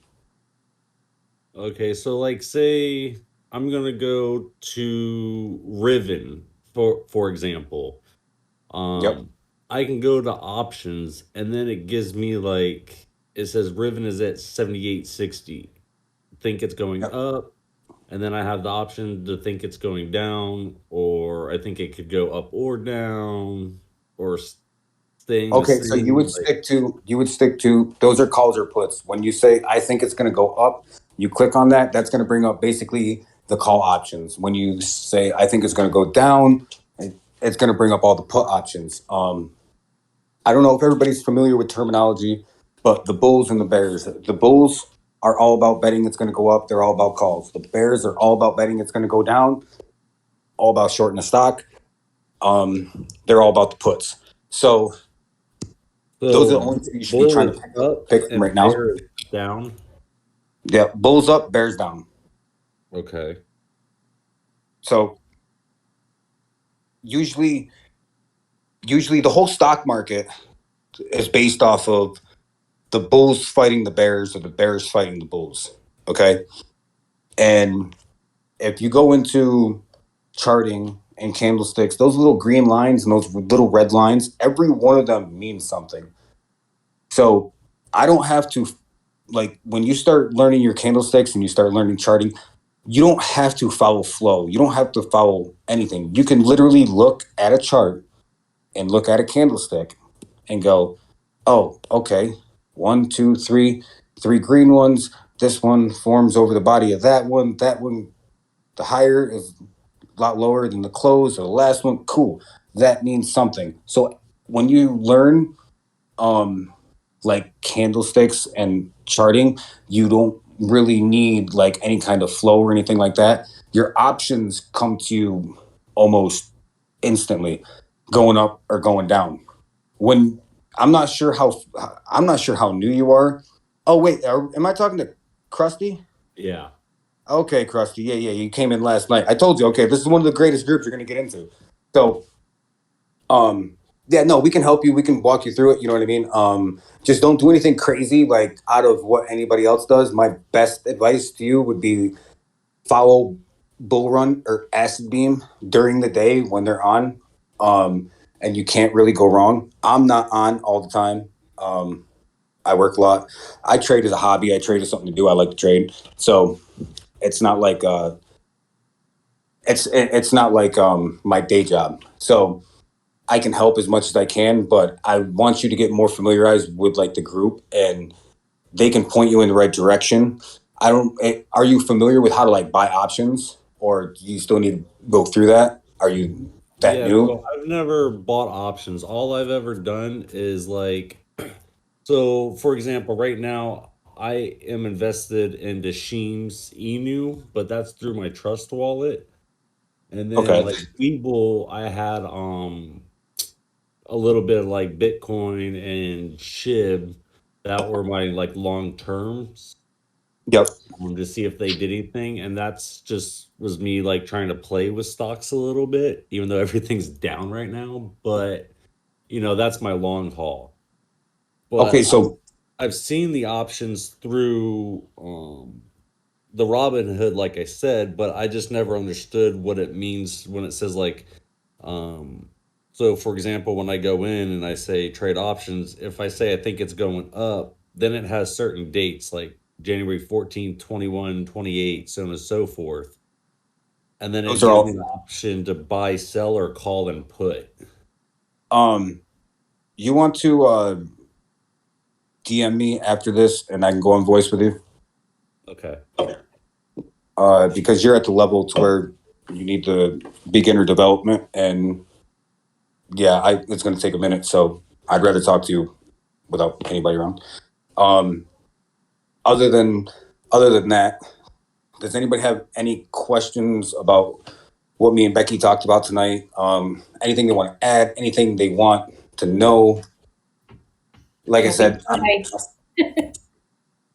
okay, so say I'm gonna go to Riven for example. Yep. I can go to options and then it gives me it says Riven is at 78.60. Think it's going Yep. up, and then I have the option to think it's going down, or I think it could go up or down, or staying the Okay, so same. you would stick to those are calls or puts. When you say I think it's going to go up, you click on that. That's going to bring up basically the call options. When you say I think it's going to go down, it's going to bring up all the put options. I don't know if everybody's familiar with terminology, but the bulls and the bears. The bulls are all about betting it's going to go up. They're all about calls. The bears are all about betting it's going to go down. All about shorting the stock. They're all about the puts. So those are the only two you should be bull trying is to up pick from and right now. bear is down. Yeah, bulls up, bears down. Okay. So usually the whole stock market is based off of the bulls fighting the bears or the bears fighting the bulls. Okay. And if you go into charting and candlesticks, those little green lines and those little red lines, every one of them means something. So I don't have to, like, when you start learning your candlesticks and you start learning charting, you don't have to follow flow. You don't have to follow anything. You can literally look at a chart and look at a candlestick and go, oh, okay, 1, 2, 3, 3 green ones. This one forms over the body of that one. That one, the higher is a lot lower than the close or the last one. Cool. That means something. So when you learn like candlesticks and charting, you don't really need like any kind of flow or anything like that. Your options come to you almost instantly, going up or going down. When I'm not sure how new you are. Oh wait, am I talking to Krusty? Yeah. Okay, Krusty. Yeah, you came in last night. I told you. Okay, this is one of the greatest groups you're gonna get into. So, yeah, no, we can help you. We can walk you through it. You know what I mean? Just don't do anything crazy like out of what anybody else does. My best advice to you would be follow bull run or acid beam during the day when they're on. And you can't really go wrong. I'm not on all the time. I work a lot. I trade as a hobby. I trade as something to do. I like to trade. So it's not like it's not like my day job. So I can help as much as I can, but I want you to get more familiarized with like the group, and they can point you in the right direction. Are you familiar with how to like buy options, or do you still need to go through that? Are you that Yeah, new? so I've never bought options. All I've ever done is like, so for example, right now I am invested into Sheen's Inu, but that's through my trust wallet. And then Okay. like Webull, I had a little bit of like Bitcoin and SHIB that were my like long terms Yep. to see if they did anything. And that's just was me like trying to play with stocks a little bit, even though everything's down right now. But that's my long haul. But Okay. So I've seen the options through the Robinhood, like I said, but I just never understood what it means when it says like, so for example, when I go in and I say trade options, if I say I think it's going up, then it has certain dates like January 14th, 21, 28, so on and so forth. And then it those are gives me all. the option to buy, sell, or call and put. You want to DM me after this, and I can go on voice with you. Okay. Because you're at the level to where you need the beginner development, and yeah, it's going to take a minute. So I'd rather talk to you without anybody around. Other than that, does anybody have any questions about what me and Becky talked about tonight? Anything they want to add? Anything they want to know? Like I said,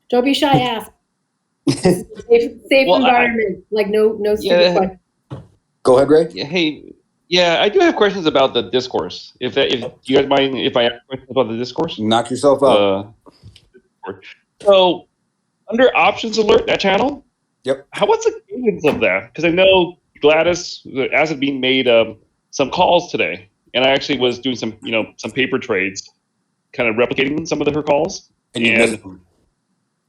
Don't be shy. Ask. Safe Well, environment. Like no stupid question. Go ahead, Ray. Hey, yeah, I do have questions about the discourse. If you guys mind if I ask questions about the discourse? Knock yourself out. So under options alert, that channel. Yep. What's the cadence of that? Because I know Gladys, as it being made some calls today, and I actually was doing some paper trades, kind of replicating some of her calls. And you missed them.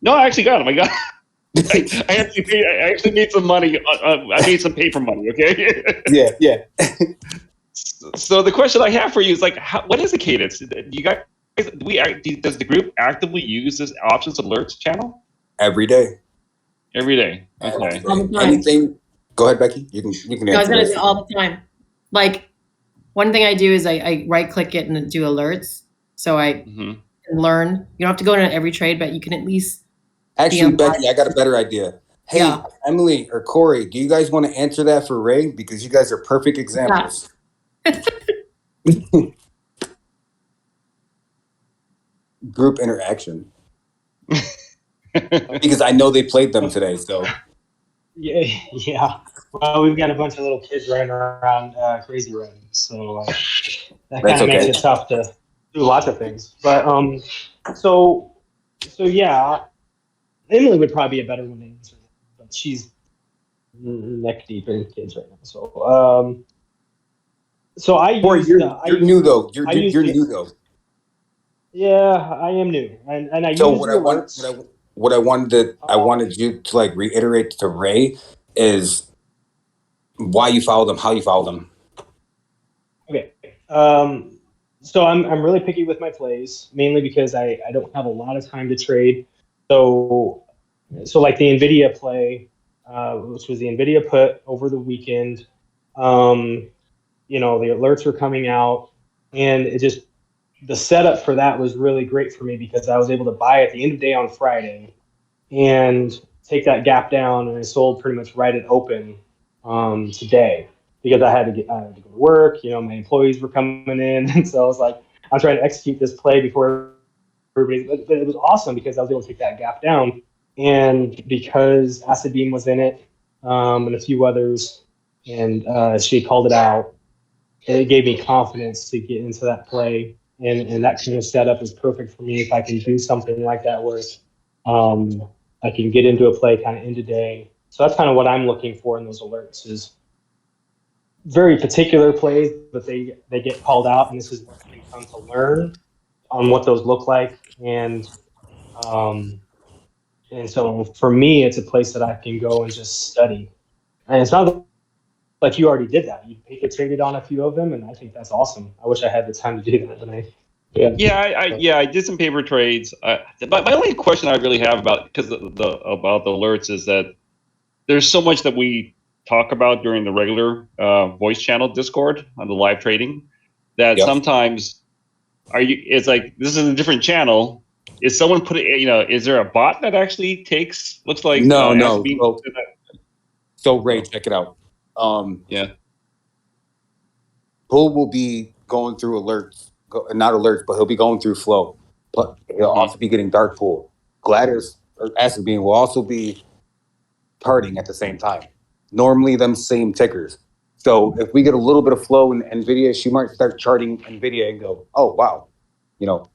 No, I actually got them. I actually made some money. I made some paper money. Okay. Yeah. So the question I have for you is like, what is the cadence? Do you guys? Does the group actively use this options alerts channel? Every day. Every day. Okay. All the time. Anything? Go ahead, Becky. You can I was answer gonna this. do all the time. Like one thing I do is I right click it and do alerts, so I can learn. You don't have to go into every trade, but you can at least. Actually, Becky, I got a better idea. Hey, Yeah. Emily or Corey, do you guys want to answer that for Ray? Because you guys are perfect examples. Group interaction. Because I know they played them today, so. Yeah. Well, we've got a bunch of little kids running around crazy running, so that That's kind of makes okay. it tough to do lots of things. But so yeah, Emily would probably be a better one to answer that, but she's neck deep in kids right now. So I Boy, use you're new though. You're new though. Yeah, I am new, and I So use the alerts. I wanted you to like reiterate to Ray is why you follow them, how you follow them. Okay. So I'm really picky with my plays, mainly because I don't have a lot of time to trade. So like the NVIDIA play, which was the NVIDIA put over the weekend, the alerts were coming out, and the setup for that was really great for me because I was able to buy at the end of the day on Friday and take that gap down, and I sold pretty much right at open today because I had to go to work. My employees were coming in, and so I was like, I'm trying to execute this play before everybody. But it was awesome because I was able to take that gap down, and because Acid Beam was in it, and a few others, and she called it out. It gave me confidence to get into that play, and that kind of setup is perfect for me if I can do something like that where I can get into a play kind of end of day. So that's kind of what I'm looking for in those alerts is very particular plays, but they get called out, and this is where I come to learn on what those look like, um, and so for me, it's a place that I can go and just study. And it's not like you already did that. You paper traded on a few of them, and I think that's awesome. I wish I had the time to do that, but I did some paper trades. But my only question I really have about about the alerts is that there's so much that we talk about during the regular voice channel Discord on the live trading that sometimes it's like this is a different channel. Is someone is there a bot that actually looks like No. So Ray, Oh. check it out. Yeah. Bull will be going through alerts, not alerts, but he'll be going through flow. But he'll also be getting dark pool. Gladys or Acid Beam will also be charting at the same time. Normally them same tickers. So if we get a little bit of flow in NVIDIA, she might start charting NVIDIA and go, oh, wow,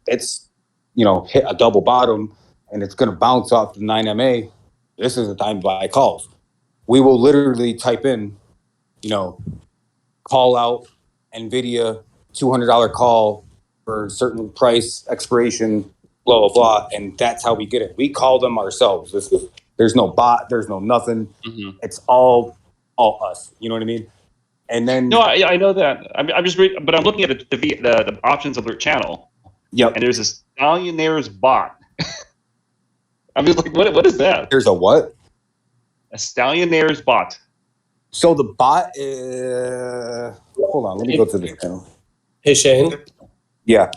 it's, hit a double bottom and it's going to bounce off the 9MA. This is the time to buy calls. We will literally type in, call out NVIDIA $200 call for a certain price expiration, blah, blah, blah. And that's how we get it. We call them ourselves. There's no bot. There's no nothing. Mm-hmm. It's all us. You know what I mean? And then no, I know that. I'm just but I'm looking at the options alert channel. Yep. And there's a Stallionaires bot. I'm just like, what is that? There's a what? A Stallionaires bot. So the bot hold on, let me go to this channel. Hey Shane. Yeah.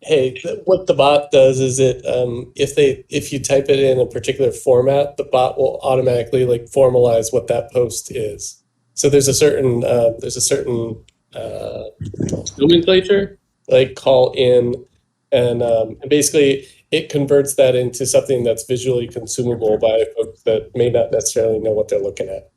Hey, what the bot does is if you type it in a particular format, the bot will automatically formalize what that post is. So there's a certain nomenclature, like call in, and basically it converts that into something that's visually consumable by folks that may not necessarily know what they're looking at.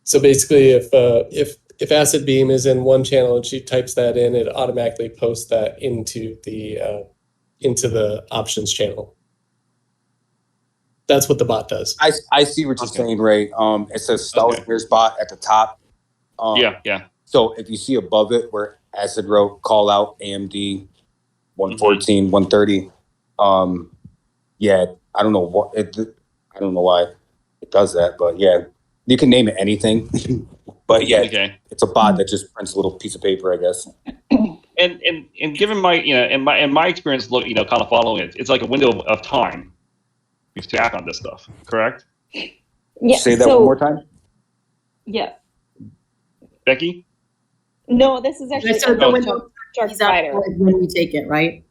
So basically, if Acid Beam is in one channel and she types that in, it automatically posts that into the options channel. That's what the bot does. I see what you're saying, Ray. It says Stallionaires bot at the top. Yeah. So if you see above it where Acid wrote call out AMD 114, 130, I don't know I don't know why it does that, but yeah, you can name it anything. But yeah, it's a bot that just prints a little piece of paper, I guess. And given my in my experience, kind of following it, it's like a window of time to act on this stuff. Correct? Yeah. Say that one more time. Yeah. Becky? No, this is actually So the window shark spider. When you take it, right?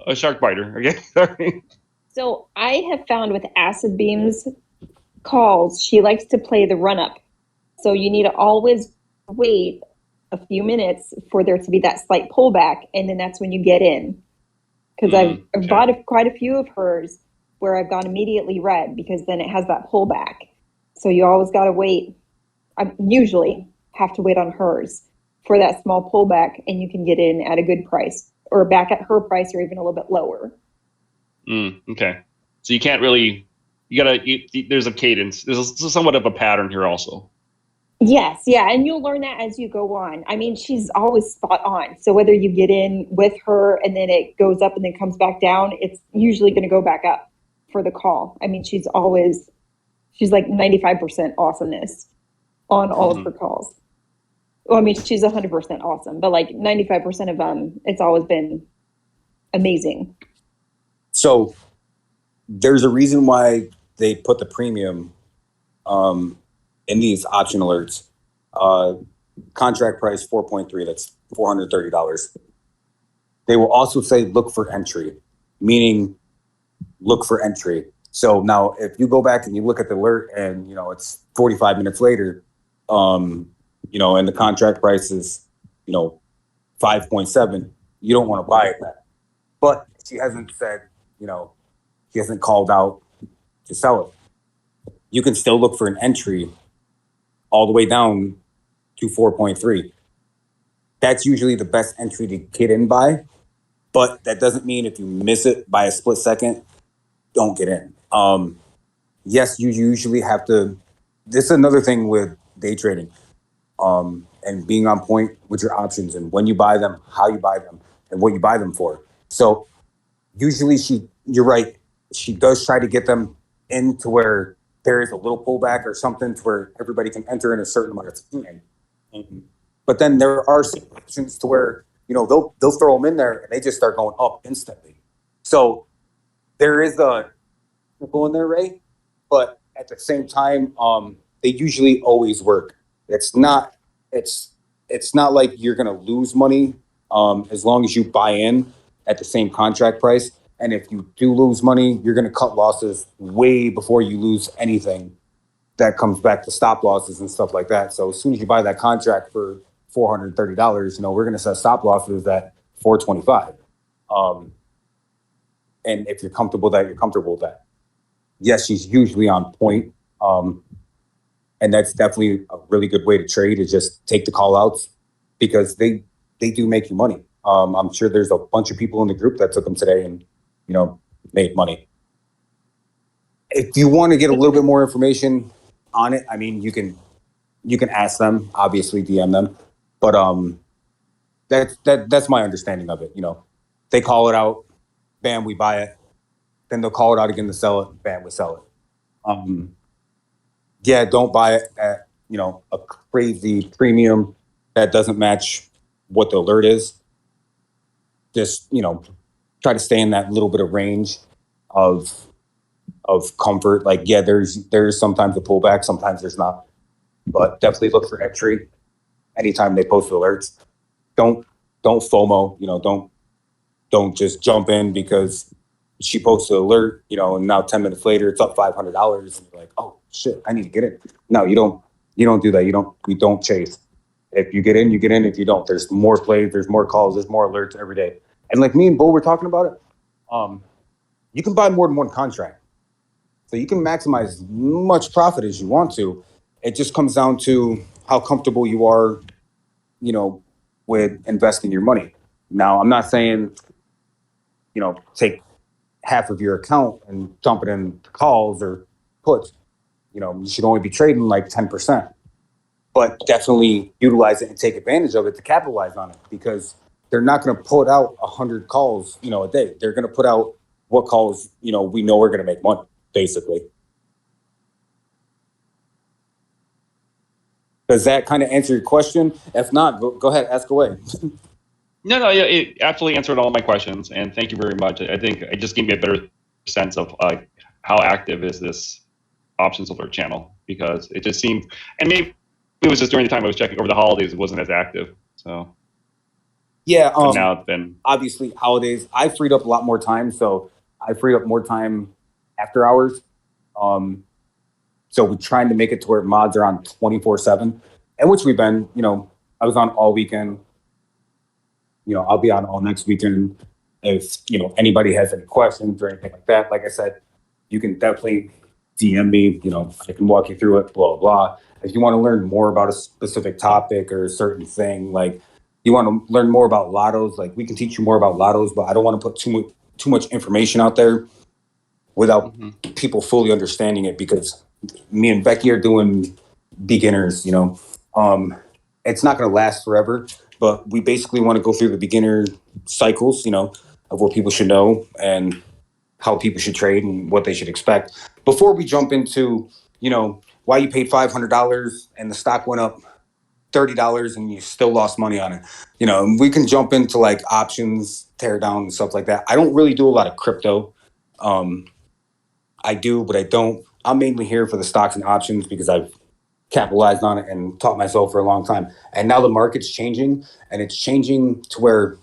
A shark biter. Okay. Sorry. So I have found with Acid Beam's calls, she likes to play the run up. So you need to always wait a few minutes for there to be that slight pullback, and then that's when you get in. Because I've bought quite a few of hers where I've gone immediately red because then it has that pullback. So you always got to wait. I usually have to wait on hers for that small pullback, and you can get in at a good price or back at her price or even a little bit lower. Okay. So you can't really, there's a cadence. There's somewhat of a pattern here also. Yes, yeah, and you'll learn that as you go on. I mean, she's always spot on. So whether you get in with her and then it goes up and then comes back down, it's usually going to go back up for the call. I mean, she's like 95% awesomeness on all of her calls. Well, I mean, she's 100% awesome, but like 95% of them, it's always been amazing. So there's a reason why they put the premium in these option alerts. Contract price 4.3, that's $430. They will also say look for entry, meaning look for entry. So now if you go back and you look at the alert and it's 45 minutes later, and the contract price is 5.7, you don't want to buy it then. But she hasn't said, she hasn't called out to sell it. You can still look for an entry all the way down to 4.3. That's usually the best entry to get in by, but that doesn't mean if you miss it by a split second, don't get in. Yes, you usually have to. This is another thing with day trading, and being on point with your options and when you buy them, how you buy them, and what you buy them for. So usually you're right, she does try to get them into where there is a little pullback or something to where everybody can enter in a certain amount of time. But then there are situations to where, they'll throw them in there and they just start going up instantly. So there is a go in there, Ray, but at the same time, they usually always work. It's not like you're gonna lose money as long as you buy in at the same contract price. And if you do lose money, you're gonna cut losses way before you lose anything. That comes back to stop losses and stuff like that. So as soon as you buy that contract for $430, we're gonna set stop losses at $425. And if you're comfortable with that, you're comfortable with that. Yes, she's usually on point. And that's definitely a really good way to trade, is just take the call outs, because they do make you money. I'm sure there's a bunch of people in the group that took them today and, made money. If you want to get a little bit more information on it, I mean, you can ask them, obviously DM them, but that's my understanding of it. They call it out, bam, we buy it. Then they'll call it out again to sell it, bam, we sell it. Yeah, don't buy it at a crazy premium that doesn't match what the alert is. Just try to stay in that little bit of range of comfort. Like, yeah, there's sometimes a pullback, sometimes there's not, but definitely look for entry anytime they post alerts. Don't FOMO. Don't just jump in because she posted an alert, and now 10 minutes later it's up $500, and you're like, oh shit, I need to get in. No, you don't do that. You don't chase. If you get in, you get in. If you don't, there's more plays, there's more calls, there's more alerts every day. And like me and Bull were talking about it, you can buy more than one contract. So you can maximize as much profit as you want to. It just comes down to how comfortable you are, with investing your money. Now, I'm not saying, take half of your account and dump it in calls or puts. You should only be trading like 10%. But definitely utilize it and take advantage of it to capitalize on it, because they're not going to put out 100 calls, a day. They're going to put out what calls, we know are going to make money, basically. Does that kind of answer your question? If not, go ahead, ask away. No, yeah, it absolutely answered all my questions, and thank you very much. I think it just gave me a better sense of how active is this options alert channel, because it just seemed, and maybe it was just during the time I was checking over the holidays, it wasn't as active. So yeah, but now it's been obviously holidays. I freed up a lot more time, so I freed up more time after hours. So we're trying to make it to where mods are on 24/7, and which we've been. I was on all weekend. I'll be on all next weekend. If anybody has any questions or anything like that, like I said, you can definitely DM me, I can walk you through it, blah, blah. If you want to learn more about a specific topic or a certain thing, like you want to learn more about lottos, like we can teach you more about lottos, but I don't want to put too much information out there without people fully understanding it, because me and Becky are doing beginners, it's not going to last forever, but we basically want to go through the beginner cycles, of what people should know and how people should trade and what they should expect before we jump into, why you paid $500 and the stock went up $30 and you still lost money on it. We can jump into like options, tear down and stuff like that. I don't really do a lot of crypto. I do, but I don't. I'm mainly here for the stocks and options because I've capitalized on it and taught myself for a long time. And now the market's changing, and it's changing to where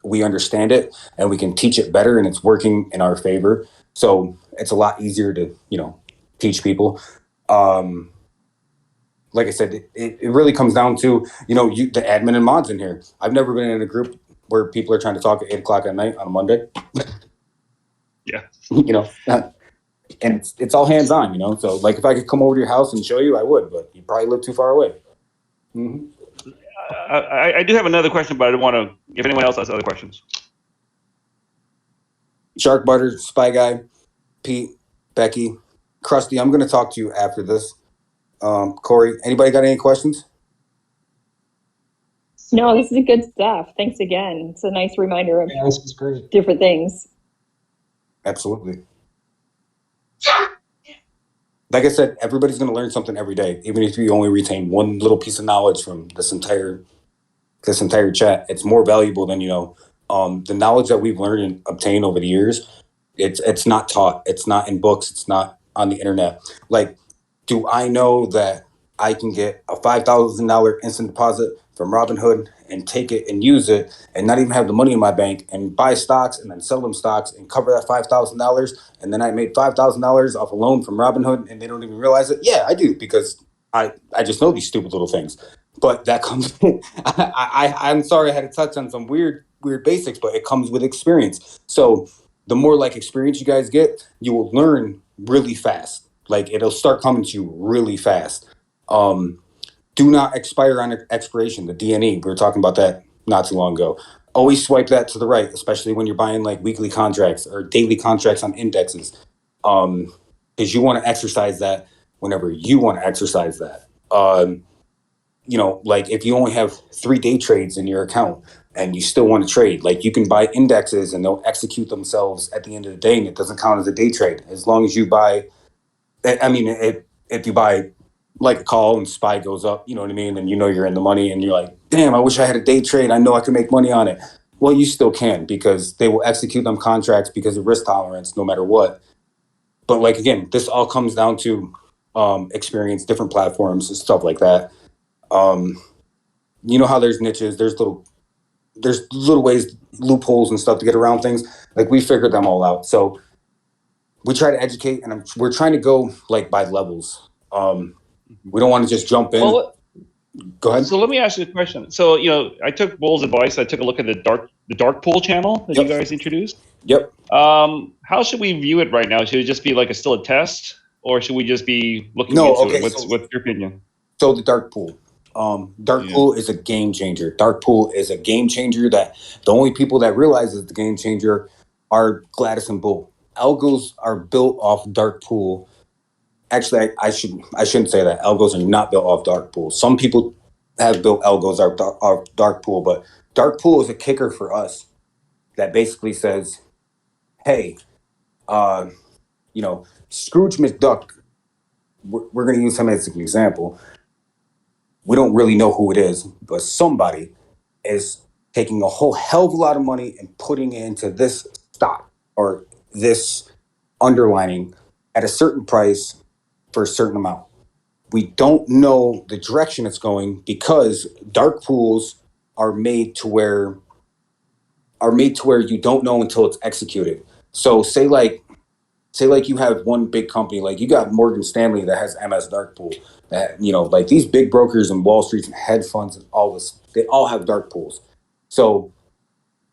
we understand it and we can teach it better, and it's working in our favor. So it's a lot easier to, teach people. Like I said, it really comes down to, the admin and mods in here. I've never been in a group where people are trying to talk at 8:00 at night on a Monday. Yeah. And it's all hands on, So like if I could come over to your house and show you, I would, but you probably live too far away. Mm-hmm. I do have another question, but I don't want to, if anyone else has other questions. Shark Butter, Spy Guy, Pete, Becky, Krusty, I'm going to talk to you after this. Corey, anybody got any questions? No, this is good stuff. Thanks again. It's a nice reminder of this is great. different things. Absolutely. Like I said, everybody's going to learn something every day, even if you only retain one little piece of knowledge from this entire chat. It's more valuable than, the knowledge that we've learned and obtained over the years. It's not taught. It's not in books. It's not on the internet. Like, do I know that I can get a $5,000 instant deposit from Robinhood and take it and use it and not even have the money in my bank and buy stocks and then sell them stocks and cover that $5,000, and then I made $5,000 off a loan from Robinhood and they don't even realize it? Yeah, I do, because I just know these stupid little things. But that comes I'm sorry I had to touch on some weird basics, but it comes with experience. So the more like experience you guys get, you will learn really fast. Like it'll start coming to you really fast. Do not expire on expiration, the DNE. We were talking about that not too long ago. Always swipe that to the right, especially when you're buying like weekly contracts or daily contracts on indexes. Because you want to exercise that whenever you want to exercise that. Like if you only have 3 day trades in your account and you still want to trade, like you can buy indexes and they'll execute themselves at the end of the day and it doesn't count as a day trade. As long as you buy, if you buy like a call and SPY goes up, you know what I mean? And you're in the money and you're like, damn, I wish I had a day trade. I know I can make money on it. Well, you still can, because they will execute them contracts because of risk tolerance no matter what. But like, again, this all comes down to experience, different platforms and stuff like that. You know how there's niches, there's little ways, loopholes and stuff to get around things. Like we figured them all out. So we try to educate, and we're trying to go like by levels. We don't want to just jump in. Well, go ahead. So let me ask you a question. So I took Bull's advice. I took a look at the dark pool channel that you guys introduced. Yep. How should we view it right now? Should it just be like still a test, or should we just be looking into it? What's your opinion? So the dark pool. Pool is a game changer. Dark pool is a game changer that the only people that realize is the game changer are Gladys and Bull. Algos are built off dark pool. Actually, I shouldn't say that. Algos are not built off dark pool. Some people have built algos off dark pool, but dark pool is a kicker for us that basically says, hey, Scrooge McDuck, we're going to use him as an example. We don't really know who it is, but somebody is taking a whole hell of a lot of money and putting it into this stock or this underlining at a certain price for a certain amount. We don't know the direction it's going because dark pools are made to where you don't know until it's executed. So say like you have one big company, like you got Morgan Stanley that has MS Dark Pool. That like these big brokers and Wall Street and hedge funds and all this, they all have dark pools. So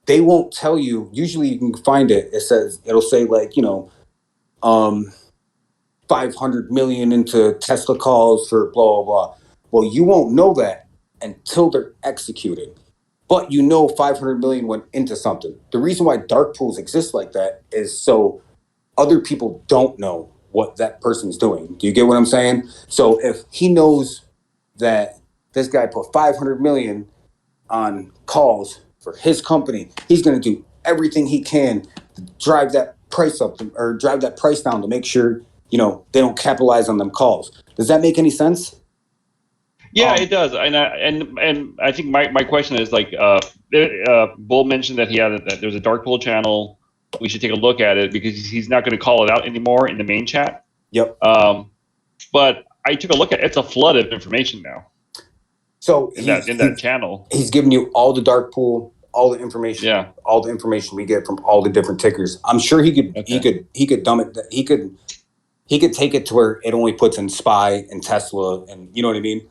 they won't tell you. Usually you can find it. It'll say like 500 million into Tesla calls for blah, blah, blah. Well, you won't know that until they're executed. But you know 500 million went into something. The reason why dark pools exist like that is so other people don't know what that person's doing. Do you get what I'm saying? So if he knows that this guy put 500 million on calls for his company, he's going to do everything he can to drive that price up or drive that price down to make sure, you know, they don't capitalize on them calls. Does that make any sense? Yeah, it does. And I think my question is like, Bull mentioned that that there's a dark pool channel. We should take a look at it because he's not going to call it out anymore in the main chat. Yep. But I took a look at it. It's a flood of information now. So in that channel, he's giving you all the dark pool, all the information, all the information we get from all the different tickers. I'm sure he could dumb it. He could take it to where it only puts in SPY and Tesla, and you know what I mean.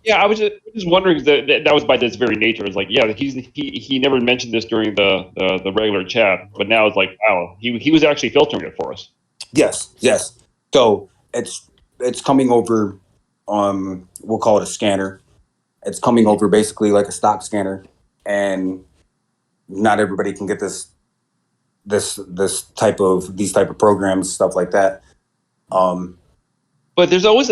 Yeah, I was just wondering that was by this very nature. It's like, yeah, he never mentioned this during the regular chat, but now it's like, wow, he was actually filtering it for us. Yes. So it's coming over. We'll call it a scanner. It's coming over basically like a stock scanner, and not everybody can get these type of programs, stuff like that. But there's always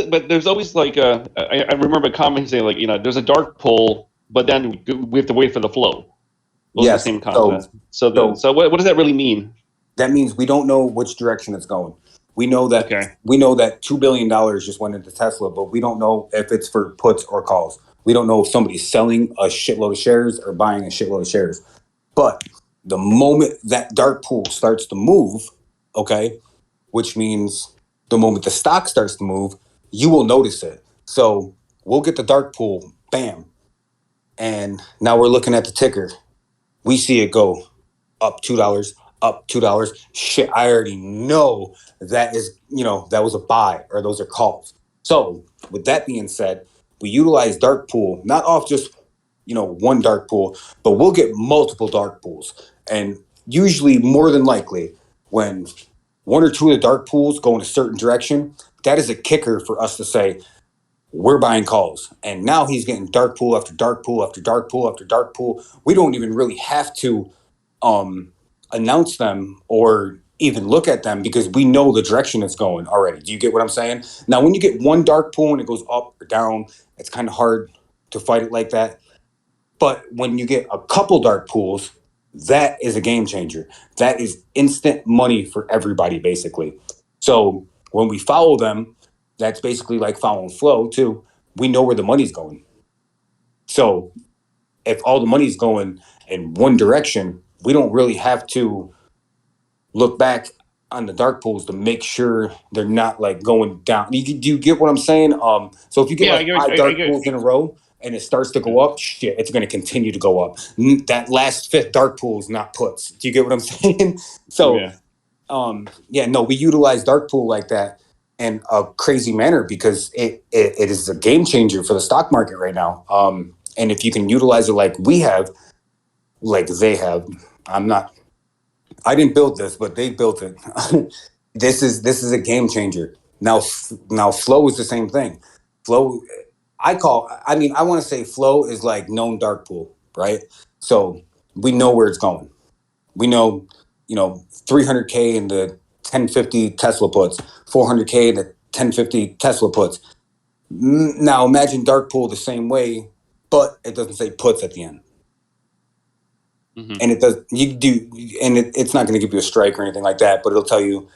like I remember a comment saying like, you know, there's a dark pool, but then we have to wait for the flow. Those are the same concept. So what does that really mean? That means we don't know which direction it's going. We know that $2 billion just went into Tesla, but we don't know if it's for puts or calls. We don't know if somebody's selling a shitload of shares or buying a shitload of shares. But the moment that dark pool starts to move, okay, which means the moment the stock starts to move, you will notice it. So we'll get the dark pool, bam. And now we're looking at the ticker. We see it go up $2, up $2. Shit, I already know that is, you know, that was a buy or those are calls. So with that being said, we utilize dark pool, not off just, you know, one dark pool, but we'll get multiple dark pools. And usually more than likely when one or two of the dark pools go in a certain direction, that is a kicker for us to say, we're buying calls. And now he's getting dark pool after dark pool after dark pool after dark pool. We don't even really have to announce them or even look at them because we know the direction it's going already. Do you get what I'm saying? Now, when you get one dark pool and it goes up or down, it's kind of hard to fight it like that. But when you get a couple dark pools, that is a game changer. That is instant money for everybody, basically. So when we follow them, that's basically like following flow too. We know where the money's going. So if all the money's going in one direction, we don't really have to look back on the dark pools to make sure they're not like going down. Do you get what I'm saying? So if you get five dark pools in a row and it starts to go up, shit, it's going to continue to go up. That last fifth dark pool is not puts. Do you get what I'm saying? So, we utilize dark pool like that in a crazy manner because it is a game changer for the stock market right now. And if you can utilize it like we have, like they have, I didn't build this, but they built it. This is a game changer. Now flow is the same thing. Flow, I want to say flow is like known dark pool, right? So we know where it's going. We know, 300K in the 1050 Tesla puts, 400K in the 1050 Tesla puts. Now imagine dark pool the same way, but it doesn't say puts at the end. Mm-hmm. And it does. It's not going to give you a strike or anything like that, but it'll tell you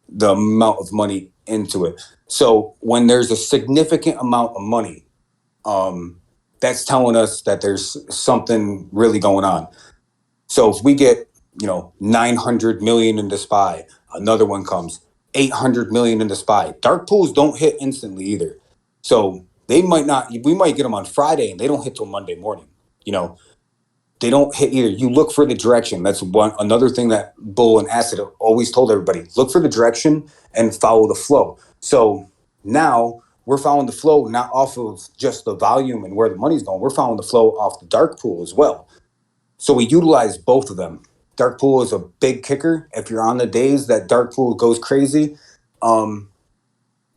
the amount of money into it. So when there's a significant amount of money, that's telling us that there's something really going on. So if we get, 900 million into SPY, another one comes, 800 million into SPY. Dark pools don't hit instantly either. So we might get them on Friday and they don't hit till Monday morning, They don't hit either. You look for the direction. That's another thing that Bull and Acid always told everybody. Look for the direction and follow the flow. So now we're following the flow not off of just the volume and where the money's going. We're following the flow off the dark pool as well. So we utilize both of them. Dark pool is a big kicker. If you're on the days that dark pool goes crazy,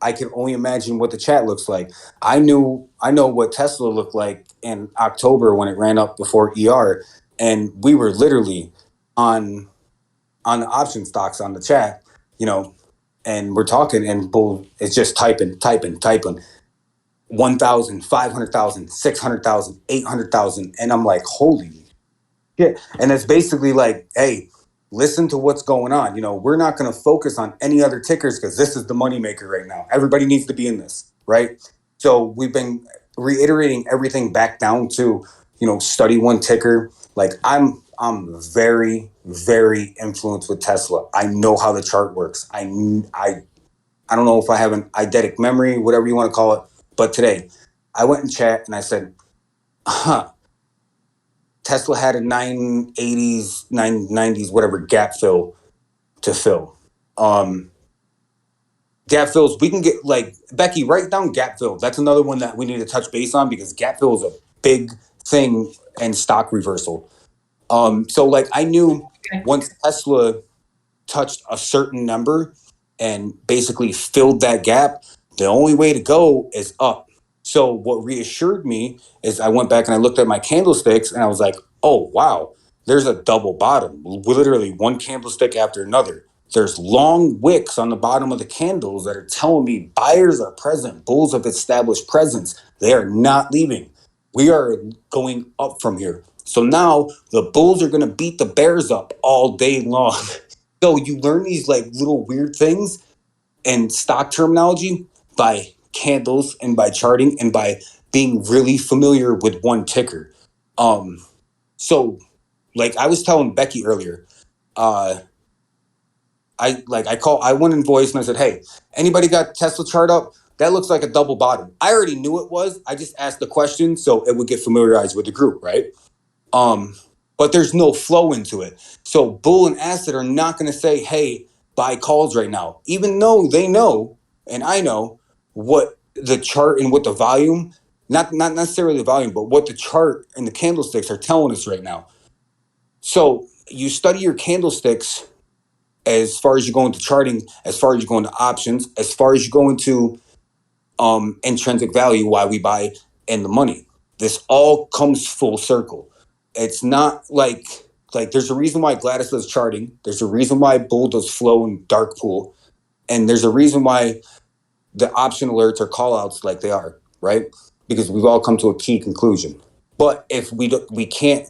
I can only imagine what the chat looks like. I know what Tesla looked like in October when it ran up before ER, and we were literally on the option stocks on the chat, and we're talking, and bull it's just typing 1,000, 500,000, 600,000, 800,000, and I'm like, holy shit. And it's basically like, hey, listen to what's going on. We're not going to focus on any other tickers because this is the moneymaker right now. Everybody needs to be in this, right? So we've been reiterating everything back down to, study one ticker. Like I'm very, very influenced with Tesla. I know how the chart works. I don't know if I have an eidetic memory, whatever you want to call it. But today, I went in chat and I said, Tesla had a 980s, 990s, whatever gap fill to fill. Gap fills, we can get, like, Becky, write down gap fill. That's another one that we need to touch base on because gap fill is a big thing in stock reversal. So, like, I knew once Tesla touched a certain number and basically filled that gap, the only way to go is up. So what reassured me is I went back and I looked at my candlesticks and I was like, oh, wow, there's a double bottom, literally one candlestick after another. There's long wicks on the bottom of the candles that are telling me buyers are present. Bulls have established presence. They are not leaving. We are going up from here. So now the bulls are going to beat the bears up all day long. So you learn these like little weird things and stock terminology by candles and by charting and by being really familiar with one ticker. So like I was telling Becky earlier, I went in voice and I said, hey, anybody got Tesla chart up? That looks like a double bottom. I already knew it was. I just asked the question so it would get familiarized with the group, right? But there's no flow into it. So bull and asset are not going to say, hey, buy calls right now, even though they know, and I know what the chart and what the volume, not necessarily the volume, but what the chart and the candlesticks are telling us right now. So you study your candlesticks as far as you go into charting, as far as you go into options, as far as you go into intrinsic value, why we buy in the money. This all comes full circle. It's not like there's a reason why Gladys does charting. There's a reason why Bull does flow and dark pool. And there's a reason why the option alerts are call outs like they are, right? Because we've all come to a key conclusion. But if we can't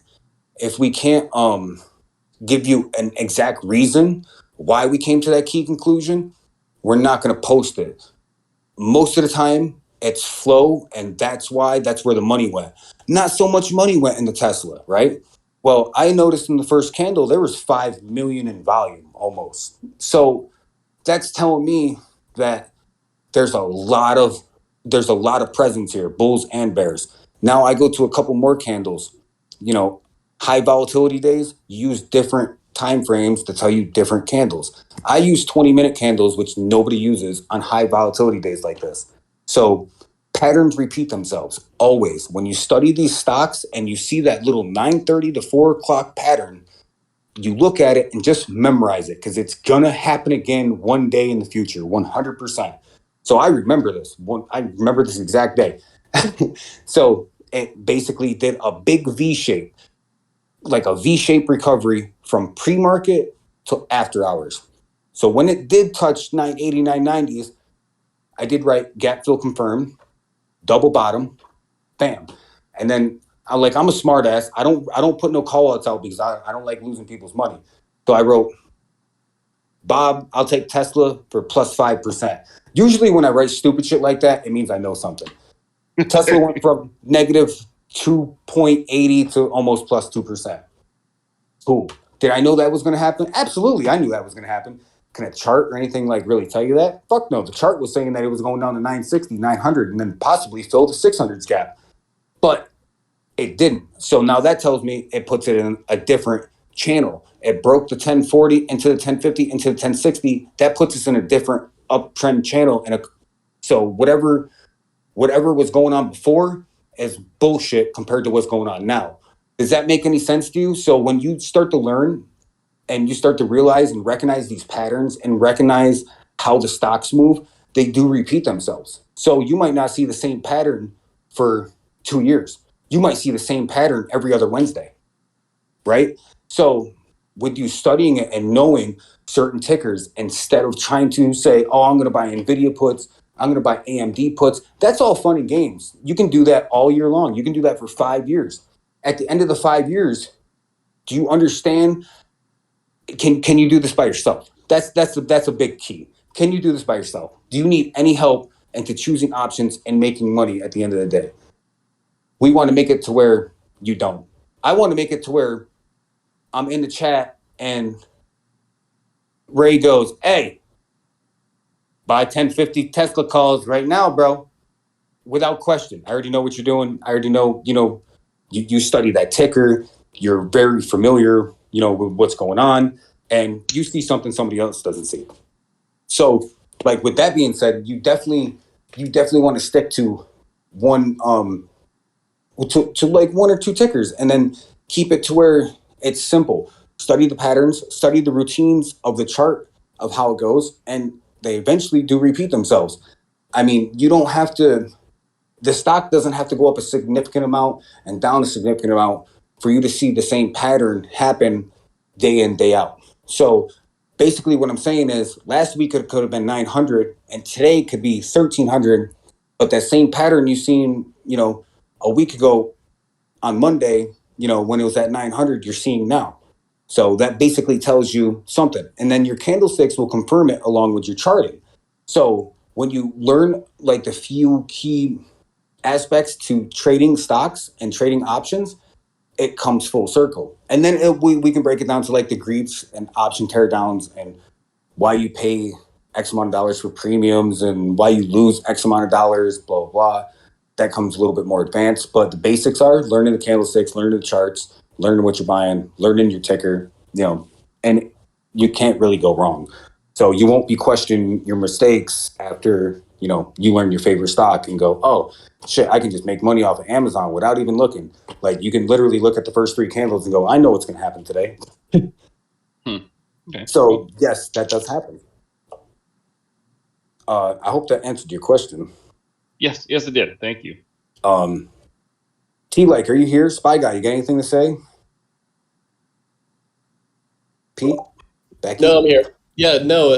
give you an exact reason why we came to that key conclusion, we're not going to post it. Most of the time, it's flow, and that's where the money went. Not so much money went into Tesla, right? Well, I noticed in the first candle, there was 5 million in volume almost. So that's telling me that there's a lot of presence here, bulls and bears. Now I go to a couple more candles. High volatility days use different time frames to tell you different candles. I use 20-minute candles, which nobody uses on high volatility days like this. So patterns repeat themselves always. When you study these stocks and you see that little 9:30 to 4 o'clock pattern, you look at it and just memorize it because it's going to happen again one day in the future, 100%. So I remember this. I remember this exact day. So it basically did a big V shape, like a V-shaped recovery from pre-market to after hours. So when it did touch 980, 990s, I did write gap fill confirmed, double bottom, bam. And then I'm a smart ass. I don't put no call outs out because I don't like losing people's money. So I wrote, Bob, I'll take Tesla for plus 5%. Usually when I write stupid shit like that, it means I know something. Tesla went from negative 2.80 to almost plus 2%. Cool. Did I know that was going to happen? Absolutely, I knew that was going to happen. Can a chart or anything like really tell you that? Fuck no. The chart was saying that it was going down to 960, 900, and then possibly fill the 600s gap. But it didn't. So now that tells me it puts it in a different channel. It broke the 1040 into the 1050 into the 1060. That puts us in a different uptrend channel. So whatever was going on before is bullshit compared to what's going on now. Does that make any sense to you? So when you start to learn and you start to realize and recognize these patterns and recognize how the stocks move, they do repeat themselves. So you might not see the same pattern for 2 years. You might see the same pattern every other Wednesday, right? So with you studying it and knowing certain tickers, instead of trying to say, oh, I'm going to buy NVIDIA puts, I'm going to buy AMD puts, that's all fun and games. You can do that all year long. You can do that for 5 years. At the end of the 5 years, do you understand? Can you do this by yourself? That's a big key. Can you do this by yourself? Do you need any help into choosing options and making money at the end of the day? We want to make it to where you don't. I want to make it to where I'm in the chat and Ray goes, hey, buy 1050 Tesla calls right now, bro. Without question. I already know what you're doing. I already know, you study that ticker. You're very familiar, with what's going on. And you see something somebody else doesn't see. So, like, with that being said, you definitely want to stick to one, to like one or two tickers, and then keep it to where it's simple. Study the patterns, study the routines of the chart of how it goes, and they eventually do repeat themselves. I mean, you don't have to, the stock doesn't have to go up a significant amount and down a significant amount for you to see the same pattern happen day in, day out. So basically what I'm saying is last week it could have been 900 and today could be 1300, but that same pattern you seen, a week ago on Monday, when it was at 900, you're seeing now. So that basically tells you something. And then your candlesticks will confirm it along with your charting. So when you learn like the few key aspects to trading stocks and trading options, it comes full circle. And then we can break it down to like the greeds and option teardowns and why you pay X amount of dollars for premiums and why you lose X amount of dollars, blah, blah, blah. That comes a little bit more advanced. But the basics are learning the candlesticks, learning the charts, learning what you're buying, learning your ticker, and you can't really go wrong. So you won't be questioning your mistakes after, you learn your favorite stock and go, oh, shit, I can just make money off of Amazon without even looking. Like you can literally look at the first three candles and go, I know what's going to happen today. Okay. So yes, that does happen. I hope that answered your question. Yes, it did. Thank you. T-Like, are you here? Spy Guy, you got anything to say? Pete? Becky? No, I'm here. Yeah, no,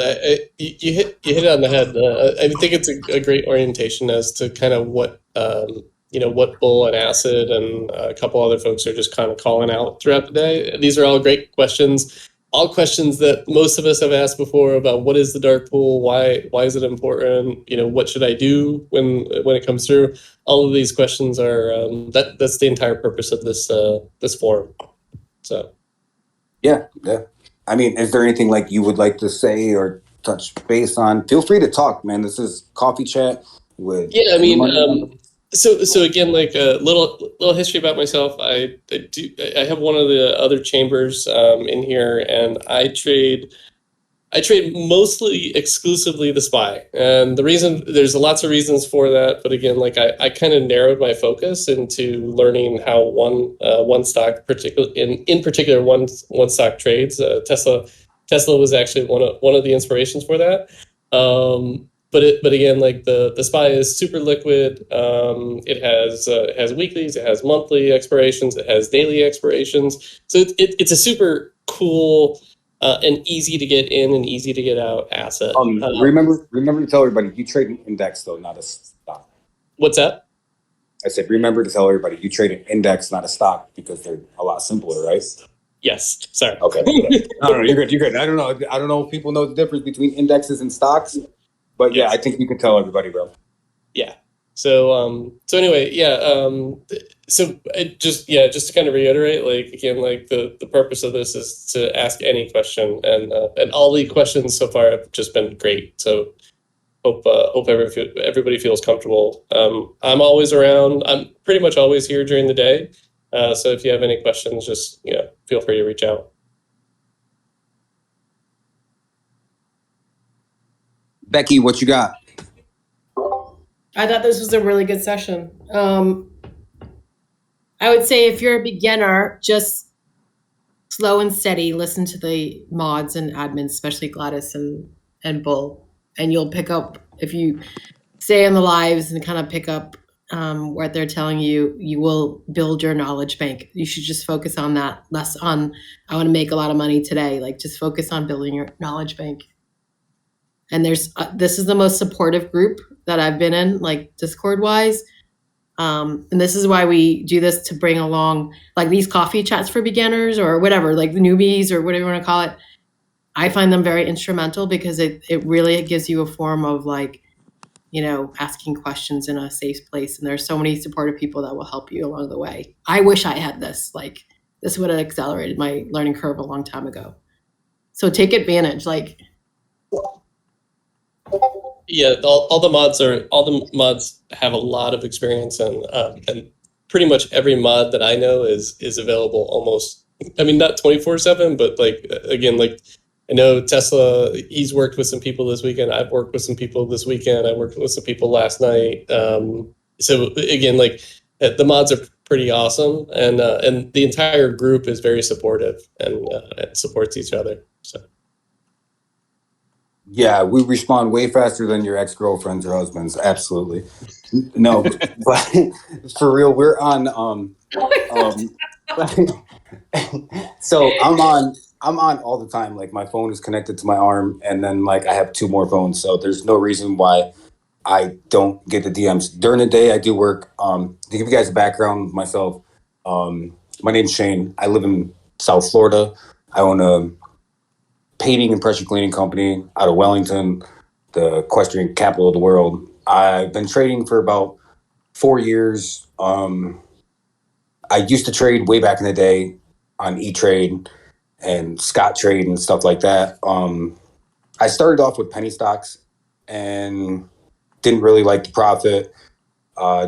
you hit it on the head. I think it's a great orientation as to kind of what what Bull and Acid and a couple other folks are just kind of calling out throughout the day. These are all great questions, all questions that most of us have asked before about what is the dark pool, why is it important, what should I do when it comes through. All of these questions are that's the entire purpose of this forum. So Yeah. I mean, is there anything like you would like to say or touch base on? Feel free to talk, man. This is Coffee Chat with. Yeah, I mean, so again, like a little history about myself. I have one of the other chambers in here, and I trade mostly exclusively the SPY. And the reason, there's lots of reasons for that, but again, like I kind of narrowed my focus into learning how one stock in particular one stock trades. Tesla was actually one of the inspirations for that. But again, like the SPY is super liquid. It has weeklies, it has monthly expirations, it has daily expirations. So it's a super cool and easy to get in and easy to get out asset. Remember to tell everybody you trade an index though, not a stock. What's that? I said remember to tell everybody you trade an index, not a stock, because they're a lot simpler, right? Yes. Sorry. Okay. No, you're good. I don't know if people know the difference between indexes and stocks, but yeah, I think you can tell everybody, bro. Yeah. So anyway, so just to kind of reiterate, like again, like the purpose of this is to ask any question, and all the questions so far have just been great. So hope everybody feels comfortable. I'm always around. I'm pretty much always here during the day. So if you have any questions, just feel free to reach out. Becky, what you got? I thought this was a really good session. I would say if you're a beginner, just slow and steady, listen to the mods and admins, especially Gladys and Bull, and you'll pick up if you stay in the lives and kind of pick up what they're telling you, you will build your knowledge bank. You should just focus on that, less on, I want to make a lot of money today. Like, just focus on building your knowledge bank. And there's, this is the most supportive group that I've been in, like Discord wise. And this is why we do this, to bring along like these coffee chats for beginners or whatever, like newbies or whatever you want to call it. I find them very instrumental because it really gives you a form of like, you know, asking questions in a safe place. And there's so many supportive people that will help you along the way. I wish I had this, like this would have accelerated my learning curve a long time ago. So take advantage. Like, yeah, all the mods have a lot of experience, and pretty much every mod that I know is available almost. I mean, not 24/7, but like again, like I know Tesla. He's worked with some people this weekend. I've worked with some people this weekend. I worked with some people last night. So again, like the mods are pretty awesome, and the entire group is very supportive and supports each other. So. Yeah, we respond way faster than your ex-girlfriends or husbands. Absolutely. No, but for real, we're on so I'm on all the time. Like my phone is connected to my arm, and then like I have 2 more phones, so there's no reason why I don't get the DMs. During the day I do work. To give you guys a background myself, my name's Shane. I live in South Florida. I own a painting and pressure cleaning company out of Wellington, the equestrian capital of the world. I've been trading for about 4 years. I used to trade way back in the day on E-Trade and Scott Trade and stuff like that. I started off with penny stocks and didn't really like the profit.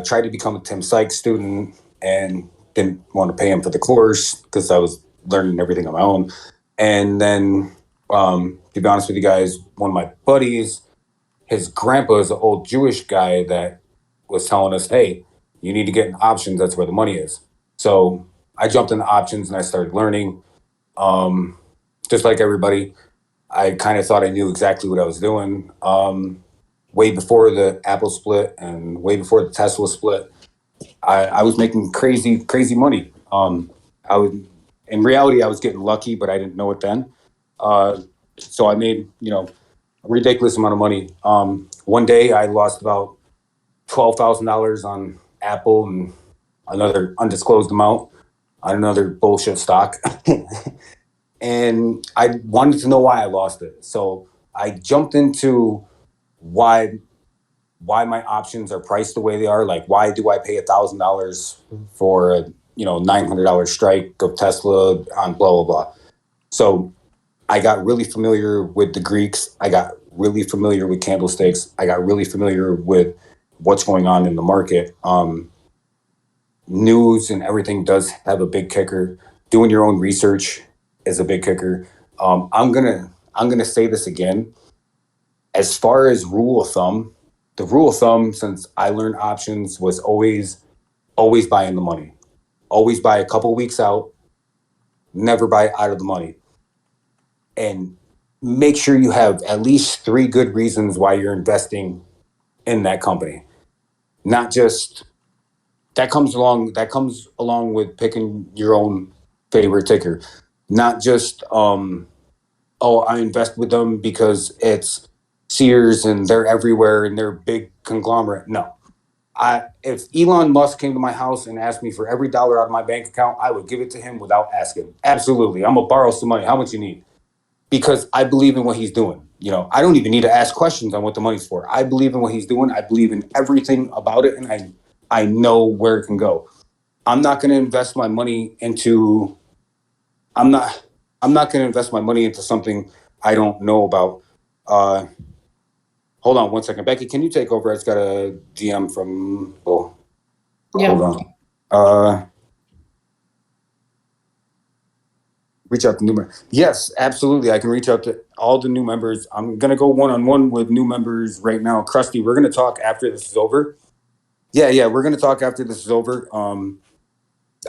Tried to become a Tim Sykes student and didn't want to pay him for the course because I was learning everything on my own. And then to be honest with you guys, one of my buddies, his grandpa is an old Jewish guy that was telling us, hey, you need to get in options. That's where the money is. So I jumped into options and I started learning. Just like everybody, I kind of thought I knew exactly what I was doing. Way before the Apple split and way before the Tesla split, I was making crazy money. In reality, I was getting lucky, but I didn't know it then. So I made, a ridiculous amount of money. One day I lost about $12,000 on Apple and another undisclosed amount on another bullshit stock. And I wanted to know why I lost it. So I jumped into why my options are priced the way they are. Like, why do I pay $1,000 for a $900 strike of Tesla on blah, blah, blah. So I got really familiar with the Greeks. I got really familiar with candlesticks. I got really familiar with what's going on in the market. News and everything does have a big kicker. Doing your own research is a big kicker. I'm gonna say this again. As far as rule of thumb, the rule of thumb since I learned options was always buy in the money. Always buy a couple weeks out. Never buy out of the money. And make sure you have at least 3 good reasons why you're investing in that company. Not just that comes along with picking your own favorite ticker. Not just I invest with them because it's Sears and they're everywhere and they're a big conglomerate. No. If Elon Musk came to my house and asked me for every dollar out of my bank account, I would give it to him without asking. Absolutely. I'm gonna borrow some money. How much you need? Because I believe in what he's doing. I don't even need to ask questions on what the money's for. I believe in what he's doing. I believe in everything about it, and I know where it can go. I'm not going to invest my money into. I'm not going to invest my money into something I don't know about. Hold on 1 second, Becky. Can you take over? I just got a DM from. Oh, yeah. Hold on. Reach out to new members. Yes, absolutely. I can reach out to all the new members. I'm going to go one-on-one with new members right now. Krusty, we're going to talk after this is over. Yeah, we're going to talk after this is over.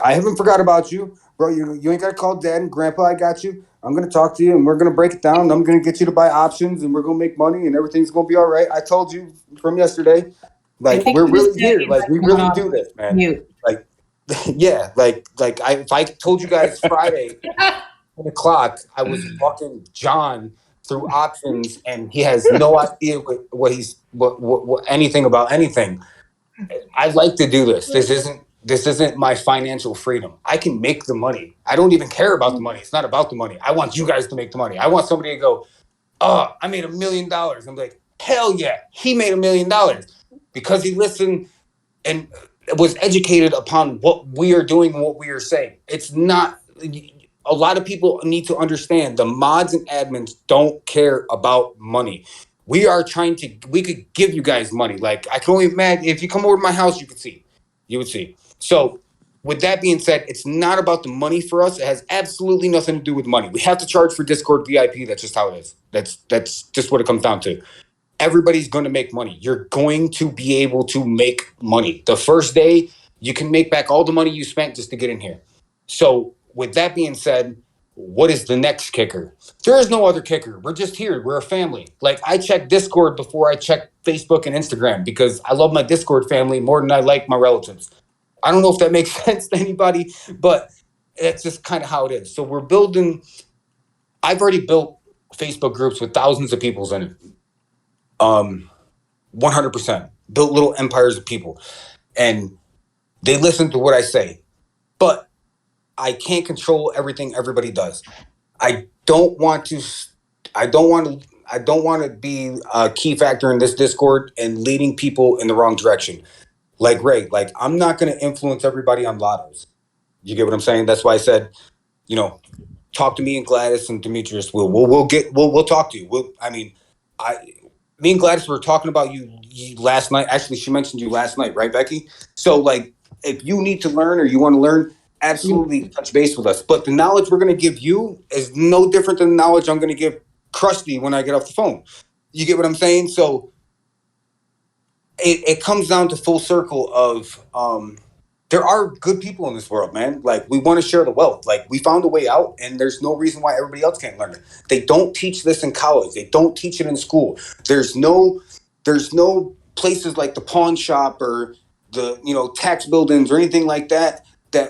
I haven't forgot about you. bro, you ain't got to call dad and grandpa. I got you. I'm going to talk to you and we're going to break it down. And I'm going to get you to buy options and we're going to make money and everything's going to be all right. I told you from yesterday, I like, think we're you just really here. Like, we really do this, man. Mute. Like, yeah, if I told you guys Friday, 10 o'clock, I was walking John through options and he has no idea what anything about anything. I like to do this. This isn't my financial freedom. I can make the money. I don't even care about the money. It's not about the money. I want you guys to make the money. I want somebody to go, oh, I made $1 million. I'm like, hell yeah, he made $1 million because he listened and was educated upon what we are doing and what we are saying. It's not, a lot of people need to understand the mods and admins don't care about money. We could give you guys money. Like, I can only imagine if you come over to my house, you would see. So with that being said, it's not about the money for us. It has absolutely nothing to do with money. We have to charge for Discord VIP. That's just how it is. That's just what it comes down to. Everybody's going to make money. You're going to be able to make money. The first day, you can make back all the money you spent just to get in here. So with that being said, what is the next kicker? There is no other kicker. We're just here. We're a family. Like, I check Discord before I check Facebook and Instagram because I love my Discord family more than I like my relatives. I don't know if that makes sense to anybody, but it's just kind of how it is. So we're building, I've already built Facebook groups with thousands of people in it. 100%. Built little empires of people. And they listen to what I say. But I can't control everything everybody does. I don't want to be a key factor in this Discord and leading people in the wrong direction. Like Ray, like, I'm not going to influence everybody on lottos. You get what I'm saying? That's why I said, talk to me and Gladys and Demetrius. We'll talk to you. Me and Gladys were talking about you last night. Actually, she mentioned you last night, right, Becky? So, like, if you need to learn or you want to learn, absolutely touch base with us. But the knowledge we're going to give you is no different than the knowledge I'm going to give Krusty when I get off the phone. You get what I'm saying? So it comes down to full circle of there are good people in this world, man. Like, we want to share the wealth. Like, we found a way out, and there's no reason why everybody else can't learn it. They don't teach this in college. They don't teach it in school. There's no places like the pawn shop or the tax buildings or anything like that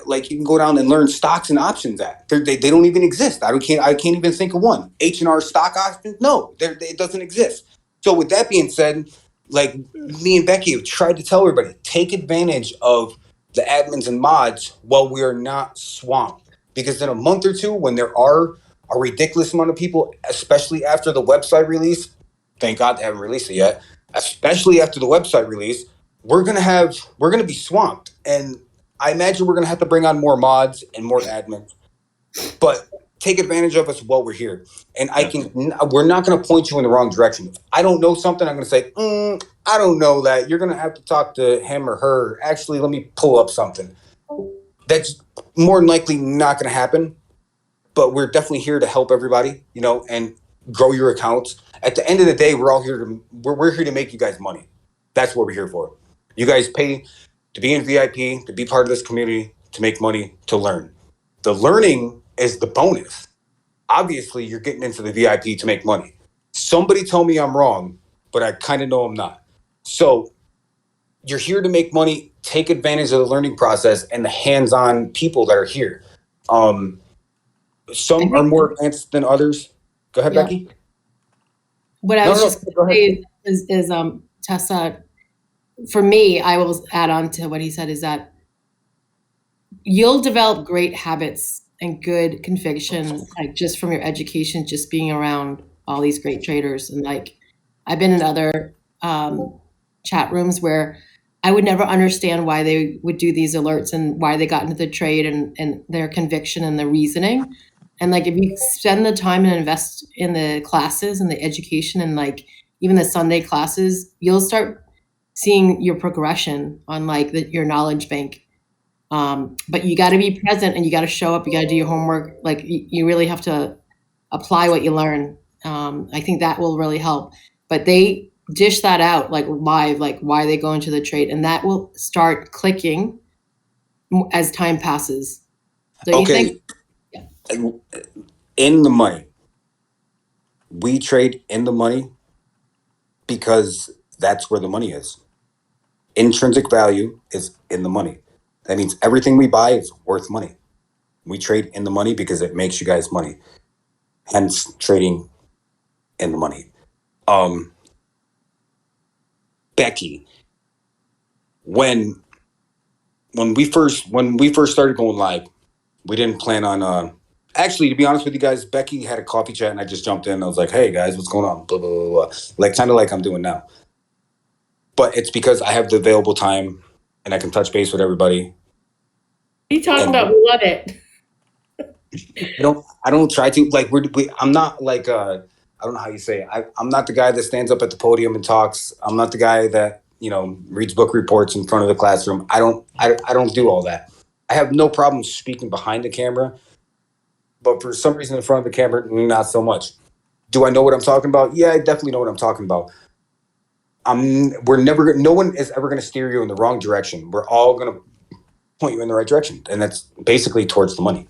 like you can go down and learn stocks and options at. They don't even exist. I can't even think of one. H&R stock options? No, it doesn't exist. So with that being said, like, me and Becky have tried to tell everybody, take advantage of the admins and mods while we are not swamped. Because in a month or two, when there are a ridiculous amount of people, especially after the website release, thank God they haven't released it yet, especially after the website release, we're gonna be swamped. And I imagine we're gonna have to bring on more mods and more admins. But take advantage of us while we're here. And we're not going to point you in the wrong direction. If I don't know something, I'm going to say, I don't know that. You're going to have to talk to him or her. Actually, let me pull up something. That's more than likely not going to happen. But we're definitely here to help everybody, and grow your accounts. At the end of the day, we're here to make you guys money. That's what we're here for. You guys pay to be in VIP, to be part of this community, to make money, to learn. The learning is the bonus. Obviously, you're getting into the VIP to make money. Somebody told me I'm wrong, but I kind of know I'm not. So you're here to make money. Take advantage of the learning process and the hands-on people that are here. Some are more advanced than others. Go ahead, Becky. What I was just going to say is Tessa, for me, I will add on to what he said, is that you'll develop great habits and good conviction, like, just from your education, just being around all these great traders. And, like, I've been in other chat rooms where I would never understand why they would do these alerts and why they got into the trade and their conviction and the reasoning. And, like, if you spend the time and invest in the classes and the education and, like, even the Sunday classes, you'll start seeing your progression on, like, your knowledge bank. But you got to be present and you got to show up. You got to do your homework. Like, you really have to apply what you learn. I think that will really help. But they dish that out, like, live, like, why they go into the trade, and that will start clicking as time passes. So you Okay. think In the money. We trade in the money because that's where the money is. Intrinsic value is in the money. That means everything we buy is worth money. We trade in the money because it makes you guys money. Hence trading in the money. Becky, when we first started going live, we didn't plan on actually, to be honest with you guys, Becky had a coffee chat and I just jumped in. I was like, hey guys, what's going on? Blah blah blah, blah. Like kind of like I'm doing now. But it's because I have the available time and I can touch base with everybody. you talking And about? We love it. I don't try to like I'm not like I don't know how you say it. I'm not the guy that stands up at the podium and talks. I'm not the guy that, you know, reads book reports in front of the classroom. I don't do all that. I have no problem speaking behind the camera, but for some reason in front of the camera, not so much. Do I know what I'm talking about? Yeah, I definitely know what I'm talking about. No one is ever going to steer you in the wrong direction. We're all going to point you in the right direction, and that's basically towards the money.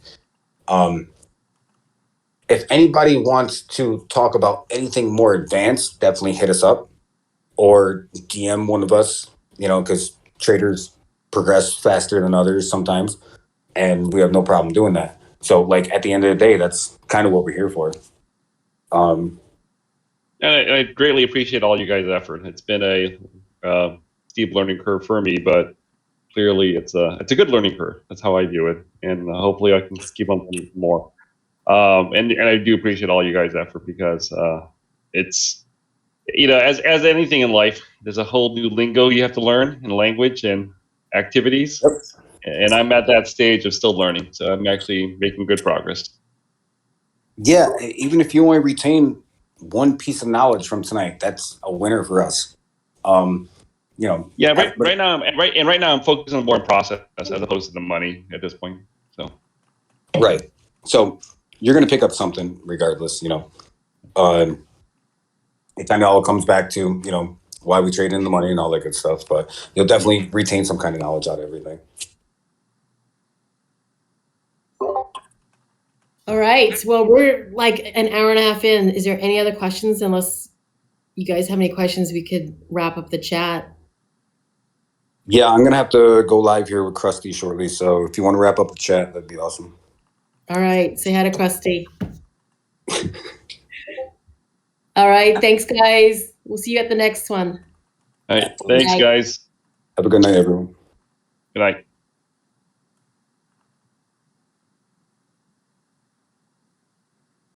If anybody wants to talk about anything more advanced, definitely hit us up or DM one of us, you know, because traders progress faster than others sometimes, and we have no problem doing that. So, like, at the end of the day, that's kind of what we're here for. And I greatly appreciate all you guys' effort. It's been a steep learning curve for me, but clearly it's a good learning curve. That's how I view it, and hopefully I can keep on learning more. And I do appreciate all you guys' effort because it's, you know, as anything in life, there's a whole new lingo you have to learn in language and activities. Yep. And I'm at that stage of still learning, so I'm actually making good progress. Yeah, even if you only retain one piece of knowledge from tonight, that's a winner for us. You know. Yeah, right now I'm focusing more on process as opposed to the money at this point. So. Right. So you're going to pick up something regardless, you know. It kind of all comes back to, you know, why we trade in the money and all that good stuff. But you'll definitely retain some kind of knowledge out of everything. All right. Well, we're like an hour and a half in. Is there any other questions? Unless you guys have any questions, we could wrap up the chat. Yeah, I'm going to have to go live here with Krusty shortly. So if you want to wrap up the chat, that'd be awesome. All right. Say hi to Krusty. All right. Thanks, guys. We'll see you at the next one. All right. Thanks, guys. Have a good night, everyone. Good night.